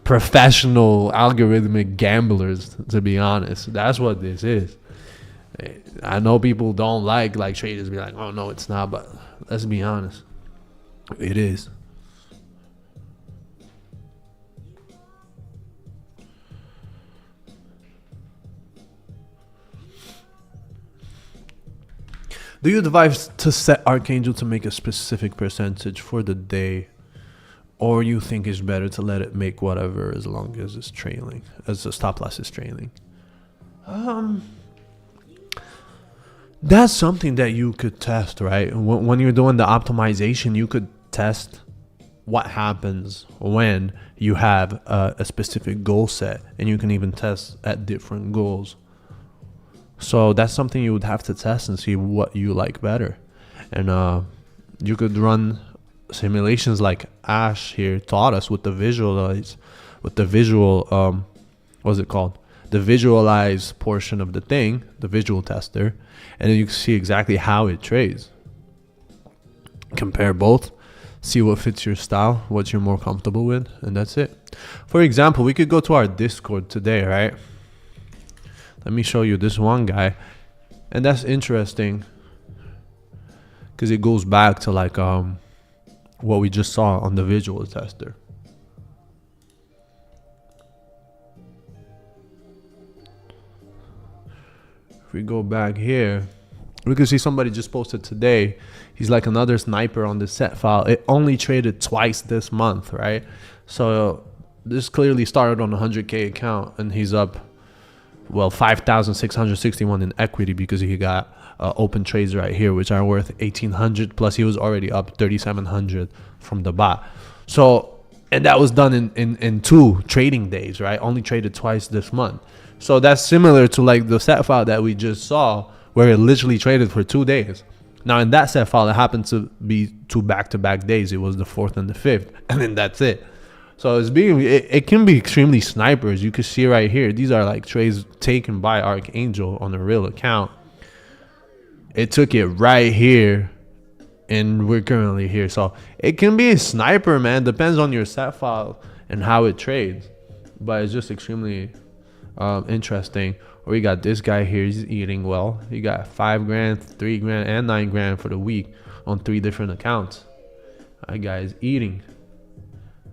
professional algorithmic gamblers, to be honest. That's what this is. I know people don't like traders be like, oh no, it's not, but let's be honest, it is. Do you advise to set Archangel to make a specific percentage for the day, or you think it's better to let it make whatever as long as it's trailing, as the stop loss is trailing? That's something that you could test, right? When you're doing the optimization, you could test what happens when you have a specific goal set, and you can even test at different goals. So that's something you would have to test and see what you like better. And you could run simulations like Ash here taught us with the visual, what's it called? The visualize portion of the thing, the visual tester, and then you can see exactly how it trades. Compare both, see what fits your style, what you're more comfortable with, and that's it. For example, we could go to our Discord today, right? Let me show you this one guy, and that's interesting because it goes back to like what we just saw on the visual tester. If we go back here, we can see somebody just posted today. He's like another sniper on the set file. It only traded twice this month, right? So this clearly started on a 100K account, and he's up, well, 5,661 in equity because he got open trades right here, which are worth 1,800, plus he was already up 3,700 from the bot. So, and that was done in 2 trading days, right? Only traded twice this month. So that's similar to like the set file that we just saw, where it literally traded for 2 days. Now in that set file, it happened to be 2 back-to-back days. It was the 4th and the 5th, and then that's it. So it can be extremely snipers. You can see right here, these are like trades taken by Archangel on a real account. It took it right here, and we're currently here. So it can be a sniper, man. Depends on your set file and how it trades. But it's just extremely interesting. Or we got this guy here. He's eating well. He got 5 grand, 3 grand, and 9 grand for the week on 3 different accounts. That guy is eating.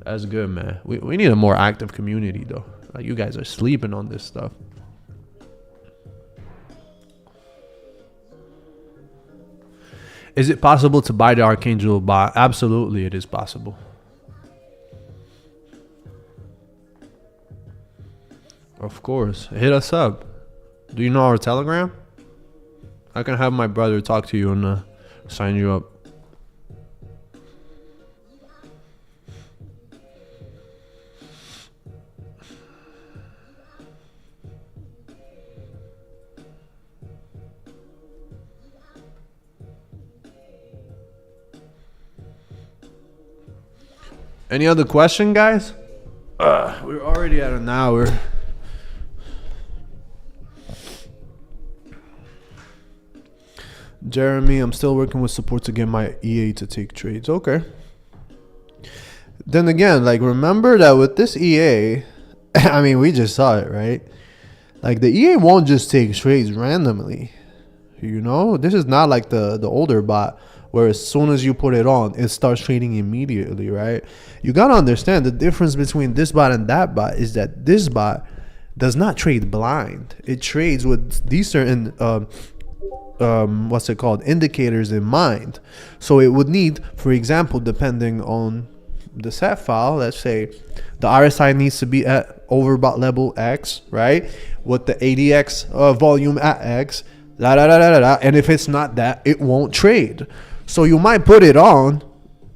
That's good, man. We need a more active community, though. Like, you guys are sleeping on this stuff. Is it possible to buy the Archangel bot? Absolutely, it is possible. Of course. Hit us up. Do you know our Telegram? I can have my brother talk to you and sign you up. Any other question, guys? We're already at an hour. Jeremy, I'm still working with support to get my EA to take trades. Okay. then again, like, remember that with this EA, I mean, we just saw it, right? Like, the EA won't just take trades randomly. You know, this is not like the older bot where as soon as you put it on, it starts trading immediately, right? You got to understand the difference between this bot and that bot is that this bot does not trade blind. It trades with these certain what's it called, indicators in mind. So it would need, for example, depending on the set file, let's say the RSI needs to be at overbought level X, right, with the ADX volume at X, and if it's not that, it won't trade. So you might put it on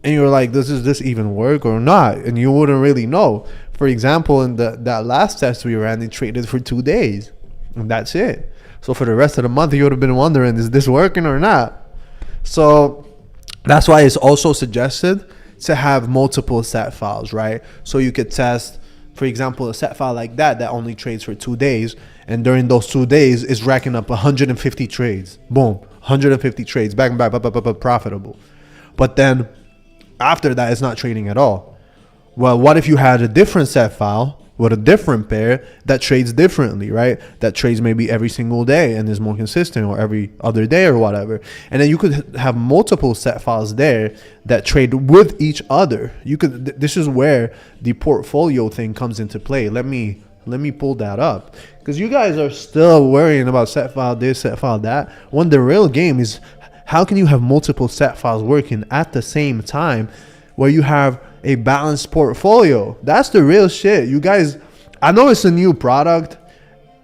and you're like, does this even work or not? And you wouldn't really know. For example, in that last test we ran, it traded for 2 days and that's it. So for the rest of the month, you would have been wondering, is this working or not? So that's why it's also suggested to have multiple set files, right? So you could test, for example, a set file like that only trades for 2 days. And during those 2 days, it's racking up 150 trades. Boom, 150 trades, back and back, profitable. But then after that, it's not trading at all. Well, what if you had a different set file with a different pair that trades differently, right? That trades maybe every single day and is more consistent, or every other day or whatever. And then you could have multiple set files there that trade with each other. You could, this is where the portfolio thing comes into play. Let me pull that up, because you guys are still worrying about set file this, set file that, when the real game is how can you have multiple set files working at the same time where you have a balanced portfolio. That's the real shit. You guys, I know it's a new product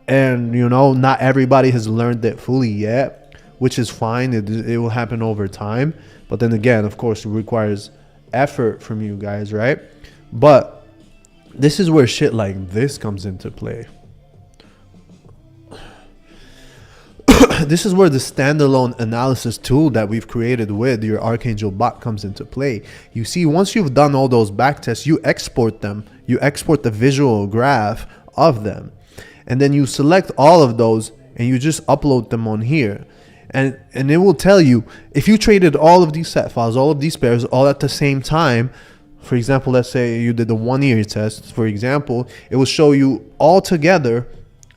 and, you know, not everybody has learned it fully yet, which is fine. It will happen over time. But then again, of course, it requires effort from you guys, right? But this is where shit like this comes into play. This is where the standalone analysis tool that we've created with your Archangel bot comes into play. You see, once you've done all those back tests, you export them. You export the visual graph of them. And then you select all of those and you just upload them on here. And it will tell you if you traded all of these set files, all of these pairs, all at the same time. For example, let's say you did the 1 year test, for example, it will show you all together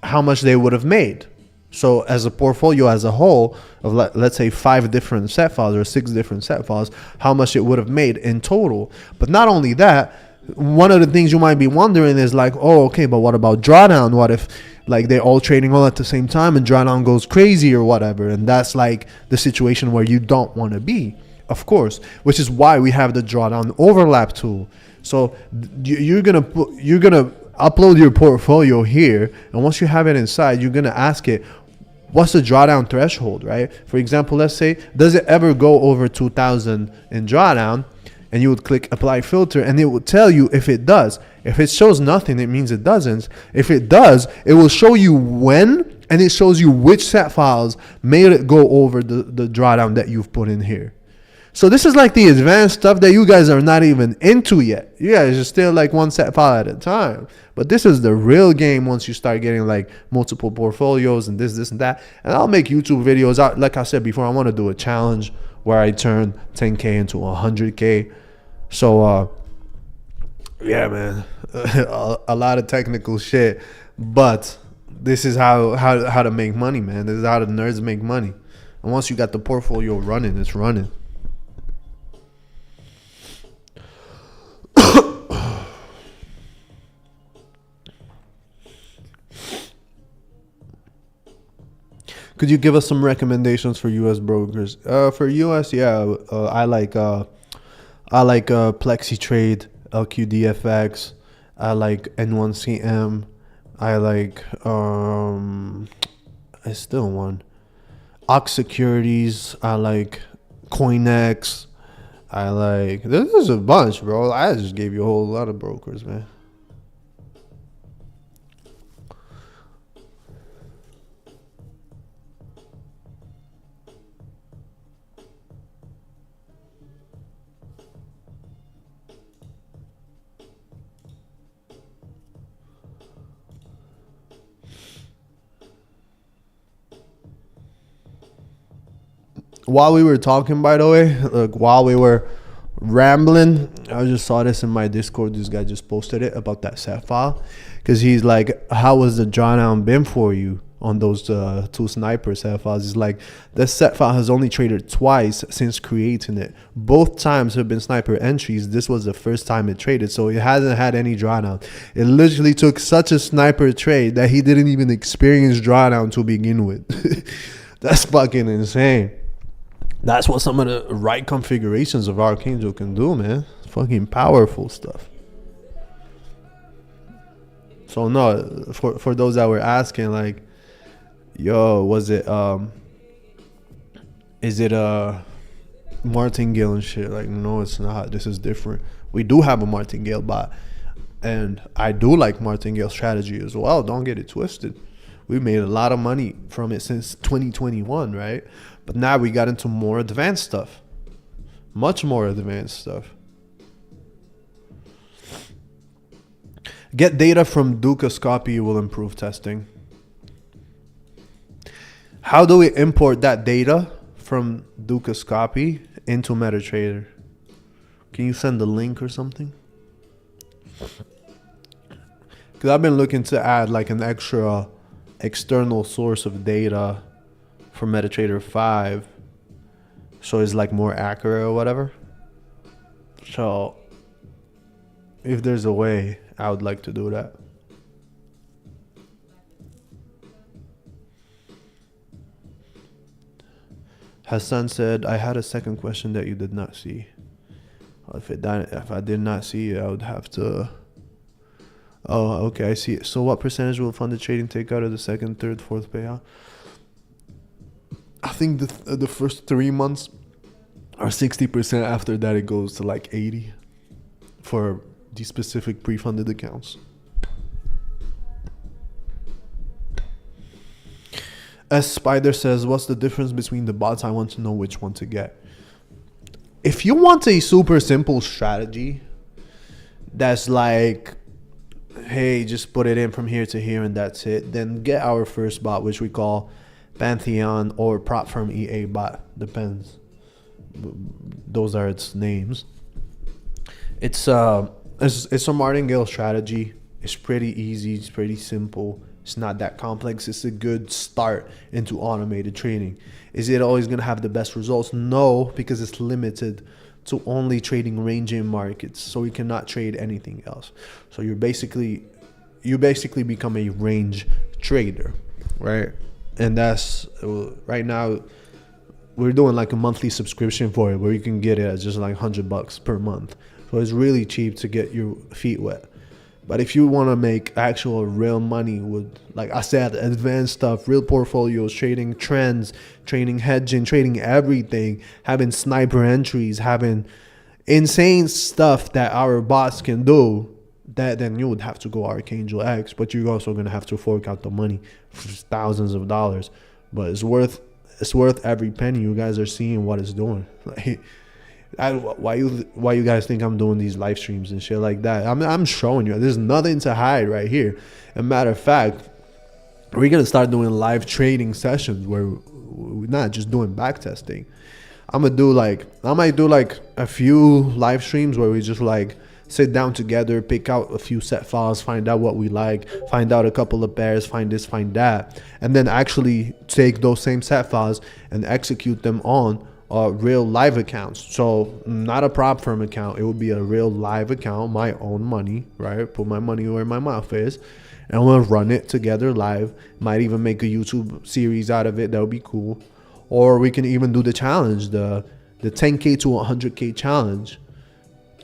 how much they would have made. So as a portfolio as a whole of, let's say, 5 different set files or 6 different set files, how much it would have made in total. But not only that, one of the things you might be wondering is like, oh, okay, but what about drawdown? What if like they're all trading all at the same time and drawdown goes crazy or whatever? And that's like the situation where you don't want to be, of course, which is why we have the drawdown overlap tool. So you're gonna upload your portfolio here, and once you have it inside, you're gonna ask it, what's the drawdown threshold, right? For example, let's say, does it ever go over 2,000 in drawdown? And you would click apply filter, and it will tell you if it does. If it shows nothing, it means it doesn't. If it does, it will show you when, and it shows you which set files made it go over the drawdown that you've put in here. So this is like the advanced stuff that you guys are not even into yet. You guys are still like one set file at a time. But this is the real game once you start getting like multiple portfolios and this and that. And I'll make YouTube videos out. Like I said before, I want to do a challenge where I turn 10K into 100K. So yeah, man, a lot of technical shit. But this is how to make money, man. This is how the nerds make money. And once you got the portfolio running, it's running. Could you give us some recommendations for U.S. brokers? For U.S., yeah, I like PlexiTrade, LQDFX. I like N1CM. I like I still want Ox Securities. I like CoinX. I like, there's a bunch, bro. I just gave you a whole lot of brokers, man. While we were talking, by the way, look, while we were rambling, I just saw this in my Discord. This guy just posted it about that set file, because he's like, how was the drawdown been for you on those two sniper set files? He's like, this set file has only traded twice since creating it. Both times have been sniper entries. This was the first time it traded, so it hasn't had any drawdown. It literally took such a sniper trade that he didn't even experience drawdown to begin with. That's fucking insane. That's what some of the right configurations of Archangel can do, man. Fucking powerful stuff. So no, for those that were asking, like, yo, was it is it martingale and shit? Like, no, it's not. This is different. We do have a martingale bot, and I do like martingale strategy as well. Don't get it twisted. We made a lot of money from it since 2021, right? But now we got into more advanced stuff. Much more advanced stuff. Get data from Dukascopy will improve testing. How do we import that data from Dukascopy into MetaTrader? Can you send the link or something? Because I've been looking to add like an extra external source of data for MetaTrader 5, so it's like more accurate or whatever. So if there's a way, I would like to do that. Hassan said, I had a second question that you did not see. If I did not see it, I would have to. Oh, okay, I see it. So what percentage will funded trading take out of the second, third, fourth payout? I think the first 3 months are 60%. After that, it goes to like 80 for the specific pre-funded accounts. S Spider says, what's the difference between the bots? I want to know which one to get. If you want a super simple strategy that's like, hey, just put it in from here to here and that's it, then get our first bot, which we call Pantheon or Prop Firm EA bot. Depends. Those are its names. It's a martingale strategy. It's pretty easy. It's pretty simple. It's not that complex. It's a good start into automated trading. Is it always going to have the best results? No, because it's limited to only trading range-in markets. So you cannot trade anything else. So you basically become a range trader, right? And that's right now we're doing like a monthly subscription for it where you can get it at just like $100 per month. So it's really cheap to get your feet wet. But if you want to make actual real money with, like I said, advanced stuff, real portfolios, trading trends, trading hedging, trading everything, having sniper entries, having insane stuff that our bots can do, then you would have to go Archangel X. But you're also going to have to fork out the money for thousands of dollars. But it's worth every penny. You guys are seeing what it's doing. Like, why you guys think I'm doing these live streams and shit like that? I'm showing you. There's nothing to hide right here. And matter of fact, we're gonna start doing live trading sessions where we're not just doing backtesting. I might do like a few live streams where we just like sit down together, pick out a few set files, find out what we like, find out a couple of pairs, find this, find that, and then actually take those same set files and execute them on real live accounts. So not a prop firm account. It would be a real live account, my own money, right? Put my money where my mouth is, and we'll run it together live. Might even make a YouTube series out of it. That would be cool. Or we can even do the challenge, the 10K to 100K challenge.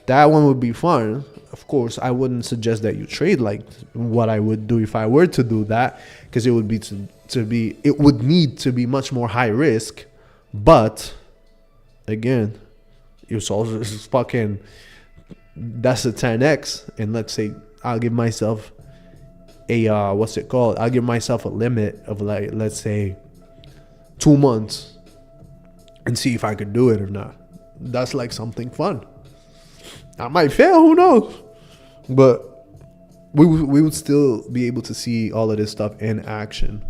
That one would be fun. Of course, I wouldn't suggest that you trade like what I would do if I were to do that, because it would be it would need to be much more high risk. But again, it's also fucking, that's a 10x. And let's say I'll give myself a I'll give myself a limit of like, let's say 2 months and see if I could do it or not. That's like something fun. I might fail, who knows? But we would still be able to see all of this stuff in action.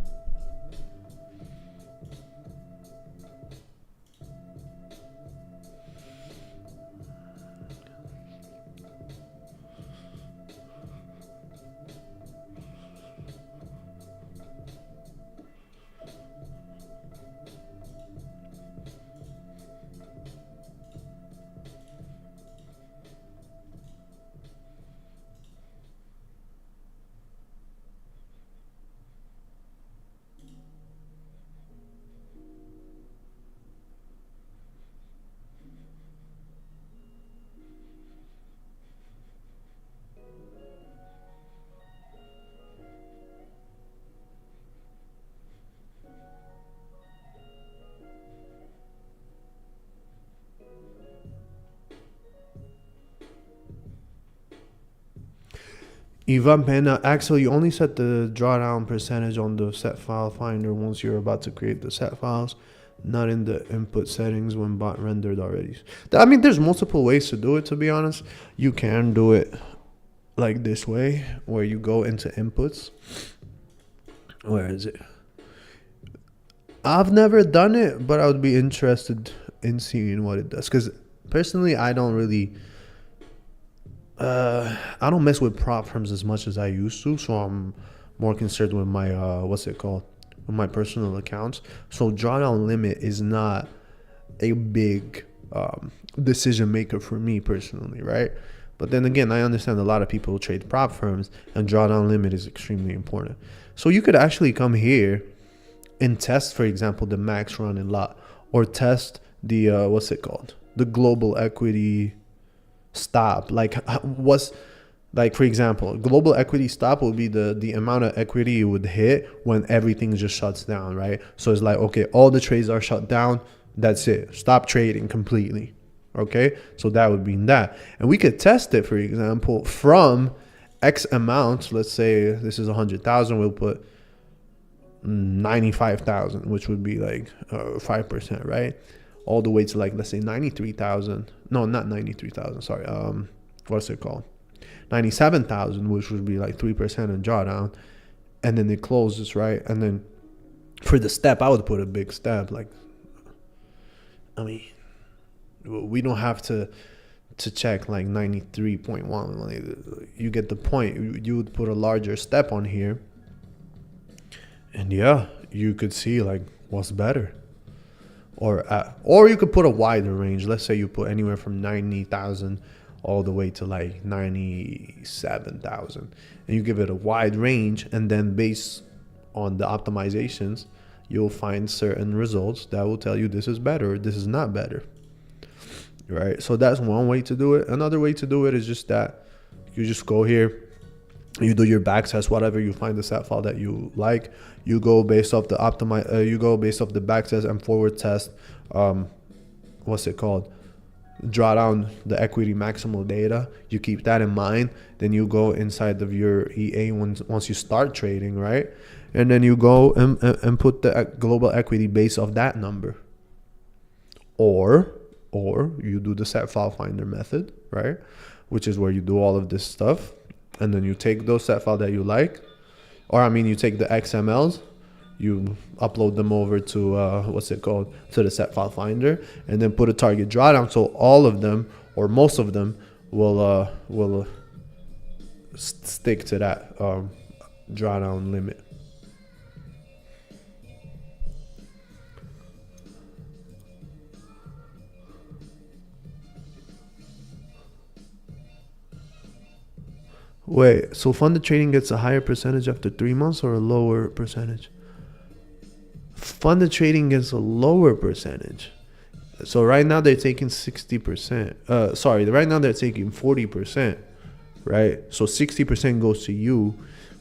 Ivan Pena, Axel, you only set the drawdown percentage on the set file finder once you're about to create the set files, not in the input settings when bot rendered already. I mean, there's multiple ways to do it, to be honest. You can do it like this way, where you go into inputs. Where is it? I've never done it, but I would be interested in seeing what it does. Because personally, I don't really... I don't mess with prop firms as much as I used to, so I'm more concerned with my with my personal accounts. So drawdown limit is not a big decision maker for me personally, right? But then again, I understand a lot of people trade prop firms, and drawdown limit is extremely important. So you could actually come here and test, for example, the max run and lot, or test the the global equity stop. Like for example, global equity stop will be the amount of equity you would hit when everything just shuts down, right? So it's like, okay, all the trades are shut down, that's it, stop trading completely. Okay, so that would mean that, and we could test it, for example, from X amount. Let's say this is 100,000, we'll put 95,000, which would be like 5%, right? All the way to, like, let's say 93,000. No, not 93,000. Sorry. What's it called? 97,000, which would be like 3% in drawdown, and then it closes, right? And then for the step, I would put a big step. Like, I mean, we don't have to check like 93.1. You get the point. You would put a larger step on here, and yeah, you could see like what's better. Or you could put a wider range. Let's say you put anywhere from 90,000 all the way to like 97,000, and you give it a wide range, and then based on the optimizations, you'll find certain results that will tell you this is better, this is not better, right? So that's one way to do it. Another way to do it is just that you just go here, you do your back test, whatever you find the set file that you like. You go based off the you go based off the back test and forward test. Draw down the equity maximal data. You keep that in mind. Then you go inside of your EA once you start trading, right? And then you go and put the global equity based off that number. Or you do the set file finder method, right? Which is where you do all of this stuff. And then you take those set file that you like, you take the XMLs, you upload them over to to the set file finder, and then put a target drawdown. So all of them or most of them will stick to that drawdown limit. Wait, so funded trading gets a higher percentage after 3 months or a lower percentage? Funded trading gets a lower percentage. So right now they're taking 60%. Right now they're taking 40%, right? So 60% goes to you,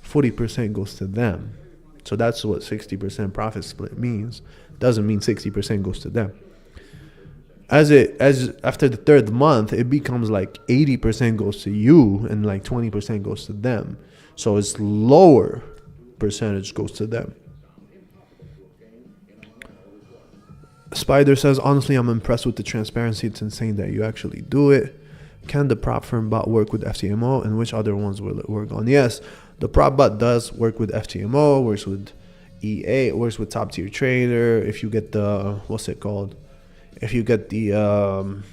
40% goes to them. So that's what 60% profit split means. Doesn't mean 60% goes to them. As after the third month, it becomes like 80% goes to you and like 20% goes to them. So it's lower percentage goes to them. Spider says, honestly, I'm impressed with the transparency. It's insane that you actually do it. Can the prop firm bot work with FTMO, and which other ones will it work on? Yes, the prop bot does work with FTMO, works with EA, works with Top Tier Trader. If you get the, if you get the,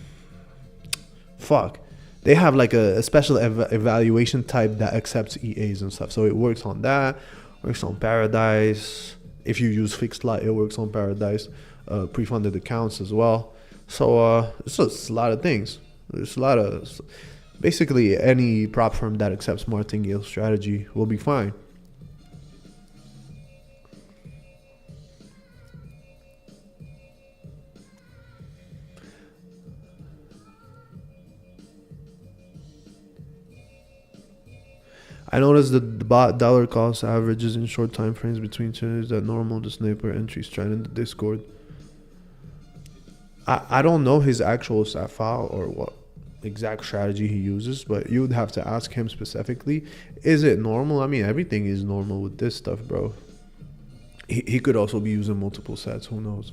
they have like a special evaluation type that accepts EAs and stuff. So it works on that, works on Paradise. If you use fixed lot, it works on Paradise. Pre-funded accounts as well. So it's just a lot of things. There's a lot of, basically any prop firm that accepts martingale strategy will be fine. I noticed that the bot dollar cost averages in short time frames between trades that normal the sniper entries tried in the Discord. I don't know his actual stat file or what. exact strategy he uses, but you would have to ask him specifically, is it normal? I mean, everything is normal with this stuff, bro. He could also be using multiple sets, who knows?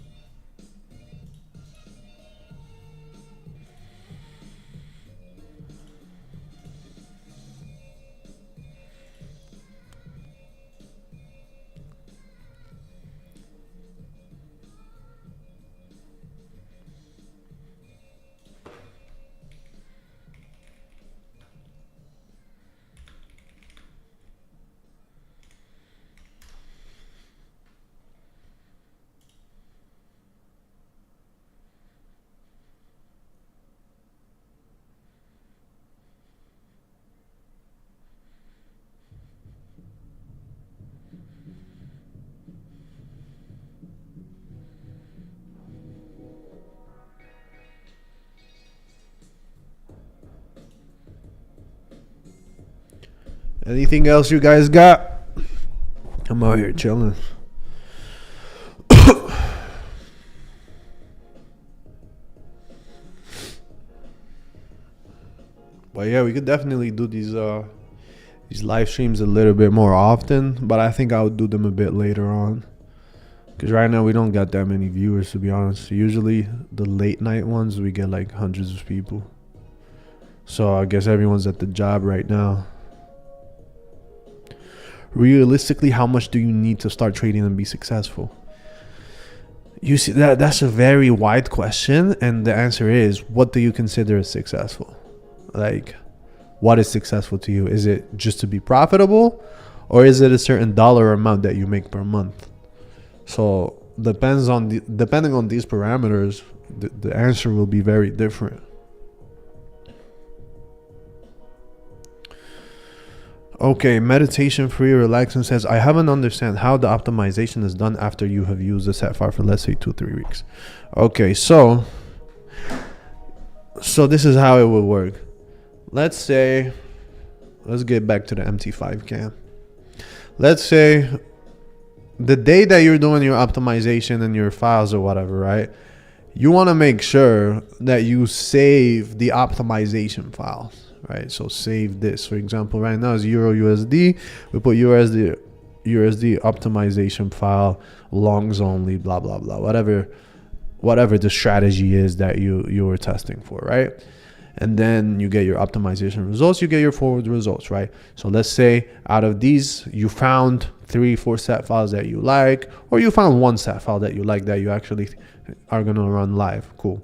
Anything else you guys got? I'm out here chilling. But yeah, we could definitely do these live streams a little bit more often, but I think I would do them a bit later on. Because right now we don't got that many viewers, to be honest. Usually the late night ones, we get like hundreds of people. So I guess everyone's at the job right now. Realistically, how much do you need to start trading and be successful? You see, that's a very wide question, and the answer is, what do you consider as successful? Like, what is successful to you? Is it just to be profitable, or is it a certain dollar amount that you make per month? So depending on these parameters, the answer will be very different. Okay, meditation free relaxing says, I haven't understand how the optimization is done after you have used the set file for, let's say, 2-3 weeks. Okay, so this is how it would work. Let's get back to the MT5 cam. Let's say the day that you're doing your optimization and your files or whatever, right? You want to make sure that you save the optimization files. Right, so save this. For example, right now is Euro USD. We put USD optimization file, longs only, blah blah blah. Whatever the strategy is that you were testing for, right? And then you get your optimization results. You get your forward results, right? So let's say out of these, you found 3-4 set files that you like, or you found one set file that you like that you actually are gonna run live. Cool.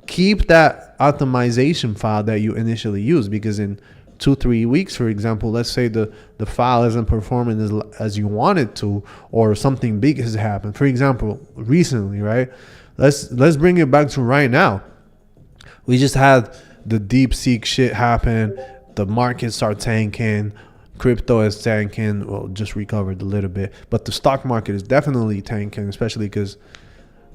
Keep that optimization file that you initially used, because in 2-3 weeks, for example, let's say the file isn't performing as you want it to, or something big has happened. For example, recently, right? Let's bring it back to right now. We just had the DeepSeek shit happen. The market start tanking. Crypto is tanking. Well, just recovered a little bit, but the stock market is definitely tanking, especially because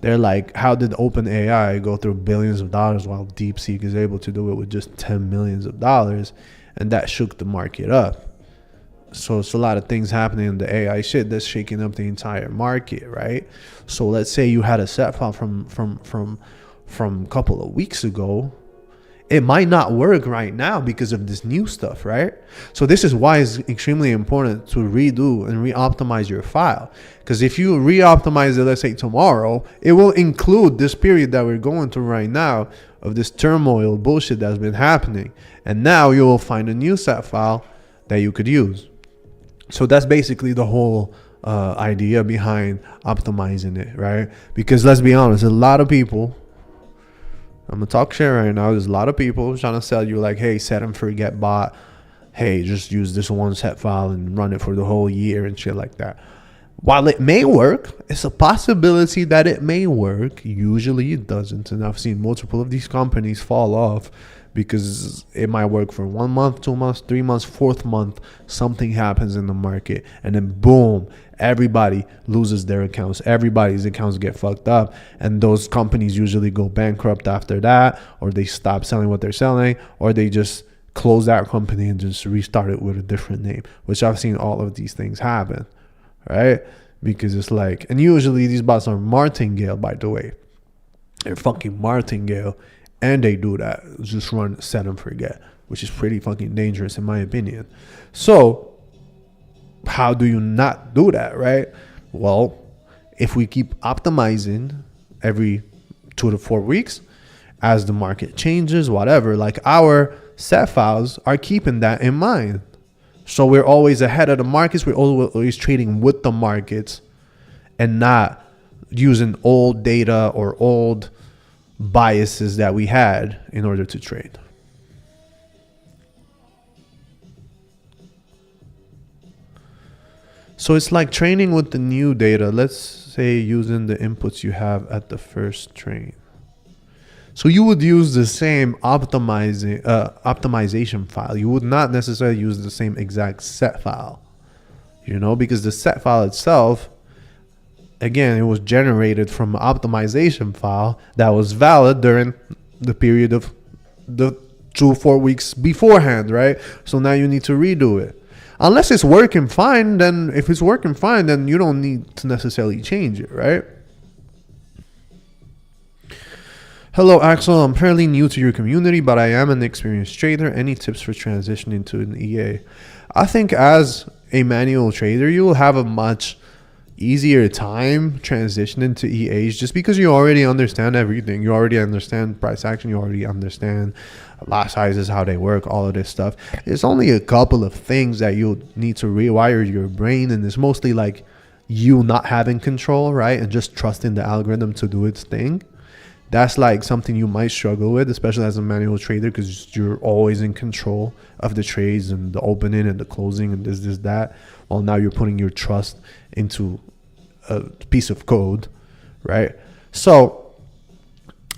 they're like, how did OpenAI go through billions of dollars while DeepSeek is able to do it with just 10 millions of dollars? And that shook the market up. So it's a lot of things happening in the AI shit that's shaking up the entire market, right? So let's say you had a set file from a couple of weeks ago. It might not work right now because of this new stuff, right? So this is why it's extremely important to redo and re-optimize your file. Because if you re-optimize it, let's say tomorrow, it will include this period that we're going through right now of this turmoil bullshit that's been happening. And now you will find a new set file that you could use. So that's basically the whole idea behind optimizing it, right? Because let's be honest, a lot of people, I'm gonna talk shit right now. There's a lot of people trying to sell you like, hey, set and forget bot. Hey, just use this one set file and run it for the whole year and shit like that. While it may work, it's a possibility that it may work. Usually it doesn't. And I've seen multiple of these companies fall off because it might work for 1 month, 2 months, 3 months, 4th month. Something happens in the market and then boom, everybody loses their accounts. Everybody's accounts get fucked up, and those companies usually go bankrupt after that, or they stop selling what they're selling, or they just close that company and just restart it with a different name, which I've seen all of these things happen, right? Because it's like, and usually these bots are martingale, by the way. They're fucking martingale, and they do that. Just run, set and forget, which is pretty fucking dangerous in my opinion. So how do you not do that, right? Well, if we keep optimizing every 2 to 4 weeks as the market changes, whatever, like our set files are keeping that in mind. So we're always ahead of the markets. We're always trading with the markets and not using old data or old biases that we had in order to trade. So it's like training with the new data. Let's say using the inputs you have at the first trade. So you would use the same optimization file. You would not necessarily use the same exact set file, because the set file itself, again, it was generated from an optimization file that was valid during the period of the 2-4 weeks beforehand, right? So now you need to redo it. Unless it's working fine, then if it's working fine, then you don't need to necessarily change it, right? Hello, Axel. I'm fairly new to your community, but I am an experienced trader. Any tips for transitioning to an EA? I think as a manual trader, you will have a much easier time transitioning to EAs just because you already understand everything. You already understand price action. You already understand lot sizes, how they work, all of this stuff. It's only a couple of things that you'll need to rewire your brain, and it's mostly like you not having control, right? And just trusting the algorithm to do its thing. That's like something you might struggle with, especially as a manual trader, because you're always in control of the trades and the opening and the closing and this, that. Well, now you're putting your trust into a piece of code, right? So,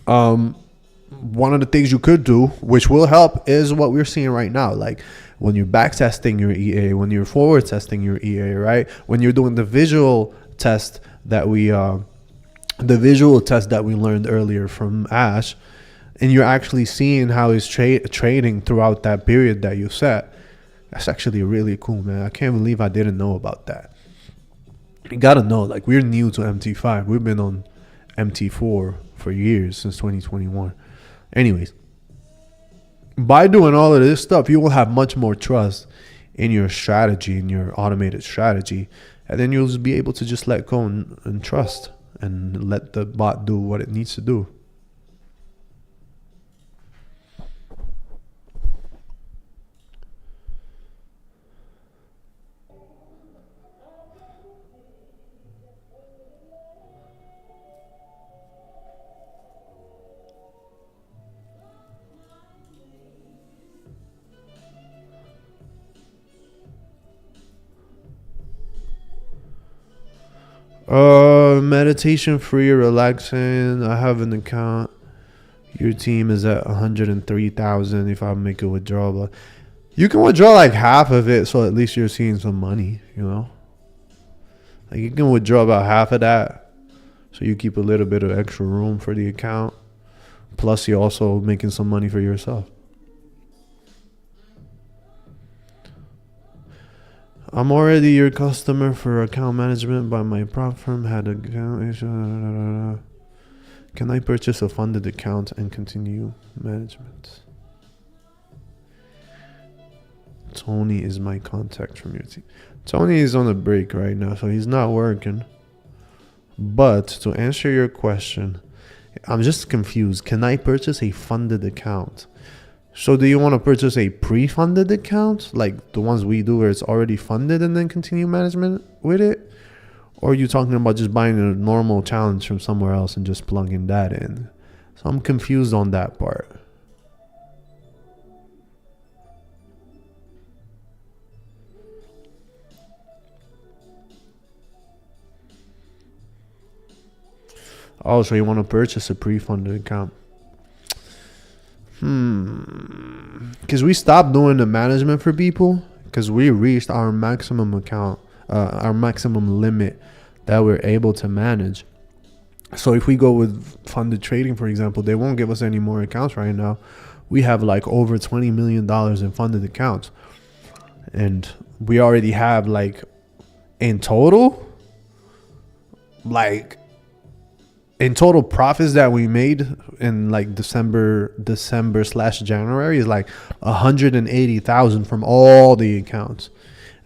one of the things you could do, which will help, is what we're seeing right now. Like when you're back testing your EA, when you're forward testing your EA, right? When you're doing the visual test that we learned earlier from Ash, and you're actually seeing how he's trading throughout that period that you set. That's actually really cool, man. I can't believe I didn't know about that. You gotta know, like, we're new to MT5. We've been on MT4 for years, since 2021. Anyways, by doing all of this stuff, you will have much more trust in your strategy, in your automated strategy, and then you'll just be able to just let go and trust and let the bot do what it needs to do. Meditation free, relaxing. I have an account. Your team is at 103,000 if I make a withdrawal. But you can withdraw like half of it, so at least you're seeing some money, Like you can withdraw about half of that, so you keep a little bit of extra room for the account. Plus, you're also making some money for yourself. I'm already your customer for account management, but my prop firm had a account issue. Can I purchase a funded account and continue management? Tony is my contact from your team. Tony is on a break right now, so he's not working. But to answer your question, I'm just confused. Can I purchase a funded account? So do you want to purchase a pre-funded account, like the ones we do where it's already funded and then continue management with it? Or are you talking about just buying a normal challenge from somewhere else and just plugging that in? So I'm confused on that part. Oh, so you want to purchase a pre-funded account? Because we stopped doing the management for people because we reached our maximum account, our maximum limit that we're able to manage. So if we go with funded trading, for example, they won't give us any more accounts right now. We have like over $20 million in funded accounts. And we already have like in total, like in total profits that we made in like December/January is like 180,000 from all the accounts.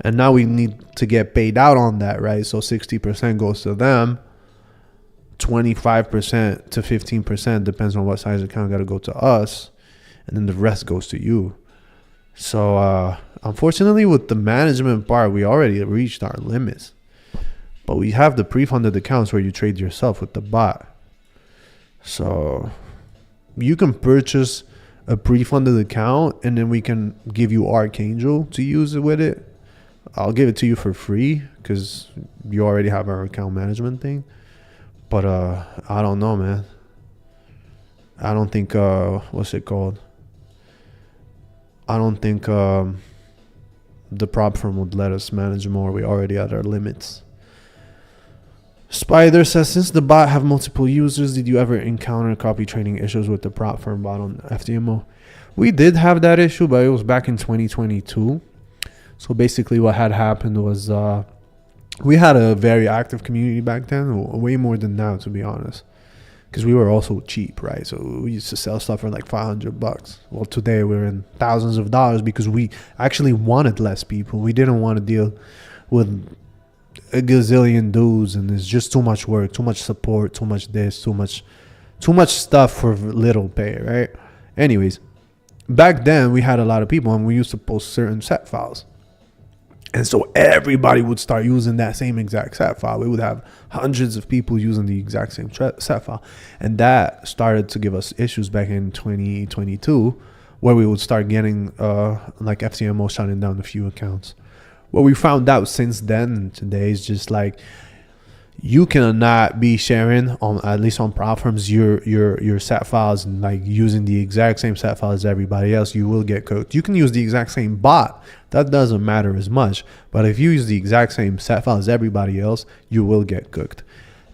And now we need to get paid out on that, right? So 60% goes to them, 25% to 15% depends on what size account got to go to us, and then the rest goes to you. So unfortunately, with the management part, we already reached our limits. But we have the pre-funded accounts where you trade yourself with the bot. So you can purchase a pre-funded account, and then we can give you Archangel to use it with it. I'll give it to you for free because you already have our account management thing. But I don't know, man. I don't think what's it called? I don't think the prop firm would let us manage more. We already at our limits. Spider says, since the bot have multiple users, did you ever encounter copy trading issues with the prop firm bot on FTMO? We did have that issue, but it was back in 2022. So basically what had happened was we had a very active community back then, way more than now, to be honest, because we were also cheap, right? So we used to sell stuff for like $500. Well, today we're in thousands of dollars because we actually wanted less people. We didn't want to deal with a gazillion dudes, and it's just too much work, too much support, too much this, too much stuff for little pay, right? Anyways, back then we had a lot of people, and we used to post certain set files, and so everybody would start using that same exact set file. We would have hundreds of people using the exact same set file, and that started to give us issues back in 2022, where we would start getting like FTMO shutting down a few accounts. What we found out since then today is just like, you cannot be sharing on, at least on prop firms, your set files and like using the exact same set file as everybody else. You will get cooked. You can use the exact same bot, that doesn't matter as much, but if you use the exact same set file as everybody else, you will get cooked.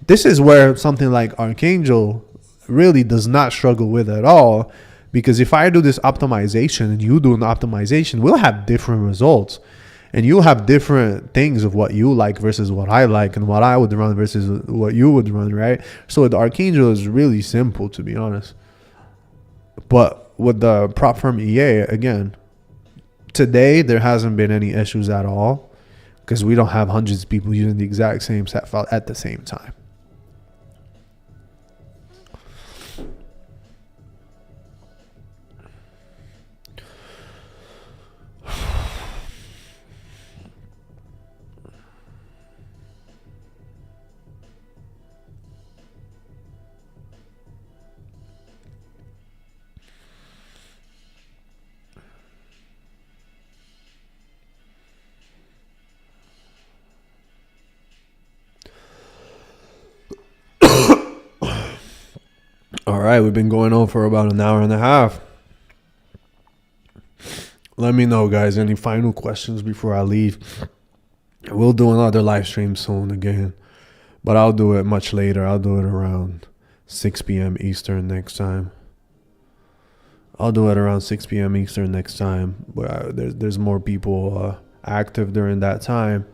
This is where something like Archangel really does not struggle with at all, because if I do this optimization and you do an optimization, we'll have different results. And you'll have different things of what you like versus what I like, and what I would run versus what you would run, right? So with Archangel is really simple, to be honest. But with the prop firm EA, again, today there hasn't been any issues at all because we don't have hundreds of people using the exact same set file at the same time. All right, we've been going on for about an hour and a half. Let me know, guys, any final questions before I leave. We'll do another live stream soon again, but I'll do it much later. I'll do it around 6 p.m. Eastern next time. But there's more people active during that time.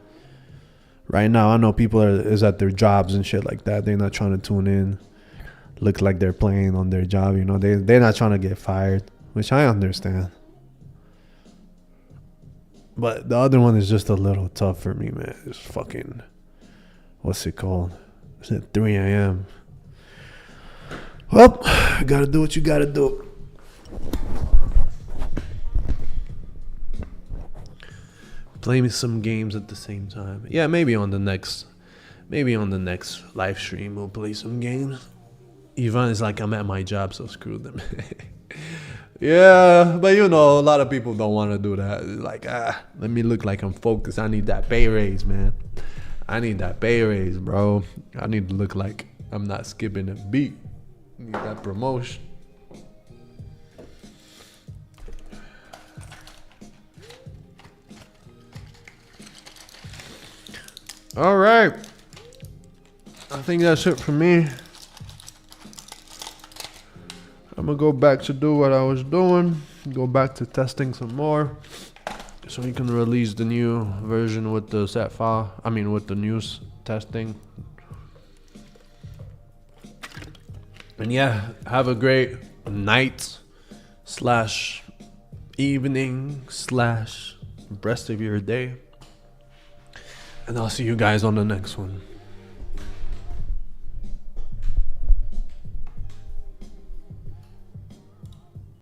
Right now, I know people is at their jobs and shit like that. They're not trying to tune in. Look like they're playing on their job, you know. They're not trying to get fired, which I understand. But the other one is just a little tough for me, man. It's fucking, what's it called? It's at 3 a.m. Well, gotta do what you gotta do. Play me some games at the same time. Yeah, maybe on the next live stream we'll play some games. Ivan is like, I'm at my job, so screw them. Yeah, but you know, a lot of people don't want to do that. It's like, let me look like I'm focused. I need that pay raise, man. I need that pay raise, bro. I need to look like I'm not skipping a beat. I need that promotion. All right. I think that's it for me. I'm going to go back to do what I was doing. Go back to testing some more. So we can release the new version with the set file. I mean with the news testing. And yeah, have a great night slash evening slash rest of your day. And I'll see you guys on the next one.